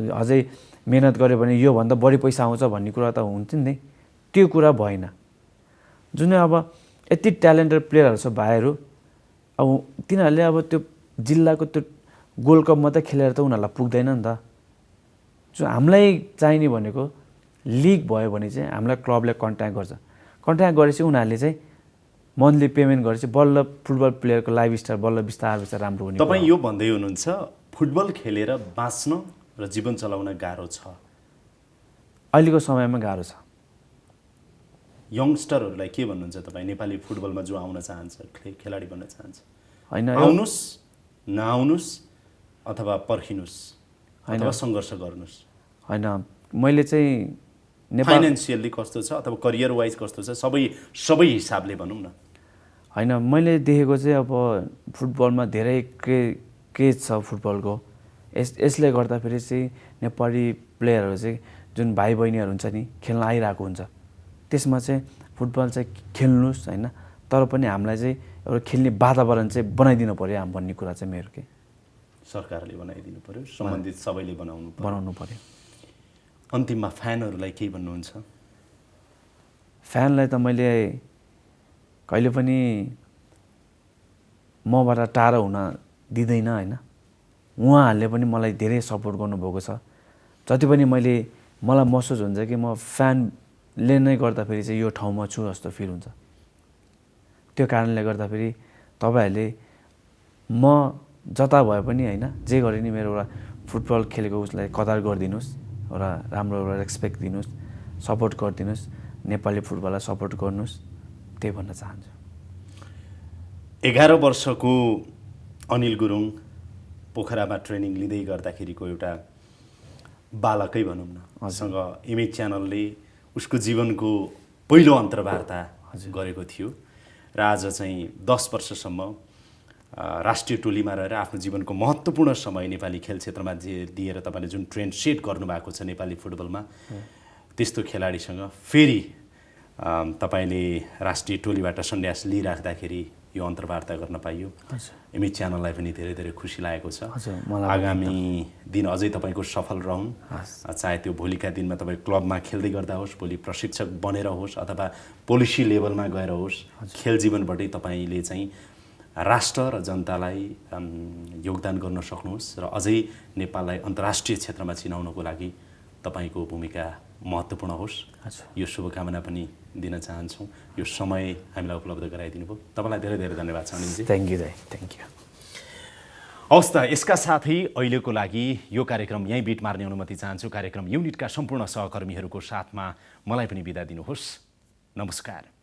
अझै मेहनत गऱ्यो भने योभन्दा बढी पैसा आउँछ भन्ने कुरा त हुन्छ नि। त्यो कुरा भएन। जुन अब यति ट्यालेन्टेड प्लेयरहरू छ भाइहरू, अब तिनीहरूले अब त्यो जिल्लाको त्यो गोल्ड कप मात्रै खेलेर त उनीहरूलाई पुग्दैन नि त। जो हामीलाई चाहिने भनेको लिग भयो भने चाहिँ हामीलाई क्लबले कन्ट्याक्ट गर्छ, कन्ट्याक्ट गरेपछि उनीहरूले चाहिँ मन्थली पेमेन्ट गरेपछि बल्ल फुटबल प्लेयरको लाइफ स्टाइल बल्ल बिस्तारै राम्रो हुने। तपाईँ यो भन्दै हुनुहुन्छ फुटबल खेलेर बाँच्न र जीवन चलाउन गाह्रो छ? अहिलेको समयमा गाह्रो छ। यङ्स्टरहरूलाई के भन्नुहुन्छ तपाईँ? नेपाली फुटबलमा जो आउन चाहन्छ, खेलाडी बन्न चाहन्छ, होइन आउनुहोस् नआउनुहोस् अथवा पर्खिनुहोस् अथवा सङ्घर्ष गर्नुहोस्? होइन, मैले चाहिँ नेपाल फाइनेन्सियल्ली कस्तो छ अथवा करियर वाइज कस्तो छ, सबै हिसाबले भनौँ न। होइन, मैले देखेको चाहिँ अब फुटबलमा धेरै क्रेज छ फुटबलको। यसले गर्दाखेरि चाहिँ नेपाली प्लेयरहरू चाहिँ जुन भाइ बहिनीहरू हुन्छ नि, खेल्न आइरहेको हुन्छ, त्यसमा चाहिँ फुटबल चाहिँ खेल्नुहोस् होइन, तर पनि हामीलाई चाहिँ एउटा खेल्ने वातावरण चाहिँ बनाइदिनु पऱ्यो भन्ने कुरा चाहिँ मेरो के सरकारले बनाइदिनु पऱ्यो, सम्बन्धित सबैले बनाउनु पऱ्यो। अन्तिममा फ्यानहरूलाई केही भन्नुहुन्छ? फ्यानलाई त मैले कहिले पनि मबाट टाढा हुन दिँदैन होइन। उहाँहरूले पनि मलाई धेरै सपोर्ट गर्नुभएको छ। जति पनि मलाई महसुस हुन्छ कि म फ्यानले नै गर्दाखेरि चाहिँ यो ठाउँमा छु जस्तो फिल हुन्छ। त्यो कारणले गर्दाखेरि तपाईँहरूले म जता भए पनि होइन, जे गरे नि मेरो एउटा फुटबल खेलेको उसलाई कदर गरिदिनुहोस्, एउटा राम्रो एउटा रेस्पेक्ट दिनुहोस्, सपोर्ट गरिदिनुहोस्, नेपाली फुटबललाई सपोर्ट गर्नुहोस्, त्यही भन्न चाहन्छु। 11 वर्षको अनिल गुरुङ पोखरामा ट्रेनिङ लिँदै गर्दाखेरिको एउटा बालकै भनौँ न, सँग इमेज च्यानलले उसको जीवनको पहिलो अन्तर्वार्ता गरेको थियो र आज चाहिँ 10 वर्षसम्म राष्ट्रिय टोलीमा रहेर आफ्नो जीवनको महत्त्वपूर्ण समय नेपाली खेल क्षेत्रमा दिएर तपाईँले जुन ट्रेन्ड सेट गर्नुभएको छ नेपाली फुटबलमा, त्यस्तो खेलाडीसँग फेरि तपाईँले राष्ट्रिय टोलीबाट सन्यास लिइराख्दाखेरि यो अन्तर्वार्ता गर्न पाइयो। इमेज च्यानललाई पनि धेरै धेरै खुसी लागेको छ। आगामी दिन अझै तपाईँको सफल रहन्, चाहे त्यो भोलिका दिनमा तपाईँ क्लबमा खेल्दै गर्दा होस्, भोलि प्रशिक्षक बनेर होस् अथवा पोलिसी लेभलमा गएर होस्, खेल जीवनबाटै तपाईँले चाहिँ राष्ट्र र जनतालाई योगदान गर्न सक्नुहोस् र अझै नेपाललाई अन्तर्राष्ट्रिय क्षेत्रमा चिनाउनको लागि तपाईँको भूमिका महत्त्वपूर्ण होस्, यो शुभकामना पनि दिन चाहन्छौँ। यो समय हामीलाई उपलब्ध गराइदिनु भयो, तपाईँलाई धेरै धेरै धन्यवाद छ अनिलजी। थ्याङ्क यू दाइ, थ्याङ्क यू। हवस् त, यसका साथै अहिलेको लागि यो कार्यक्रम यहीँ बिट मार्ने अनुमति चाहन्छु। कार्यक्रम युनिटका सम्पूर्ण सहकर्मीहरूको साथमा मलाई पनि बिदा दिनुहोस्। नमस्कार।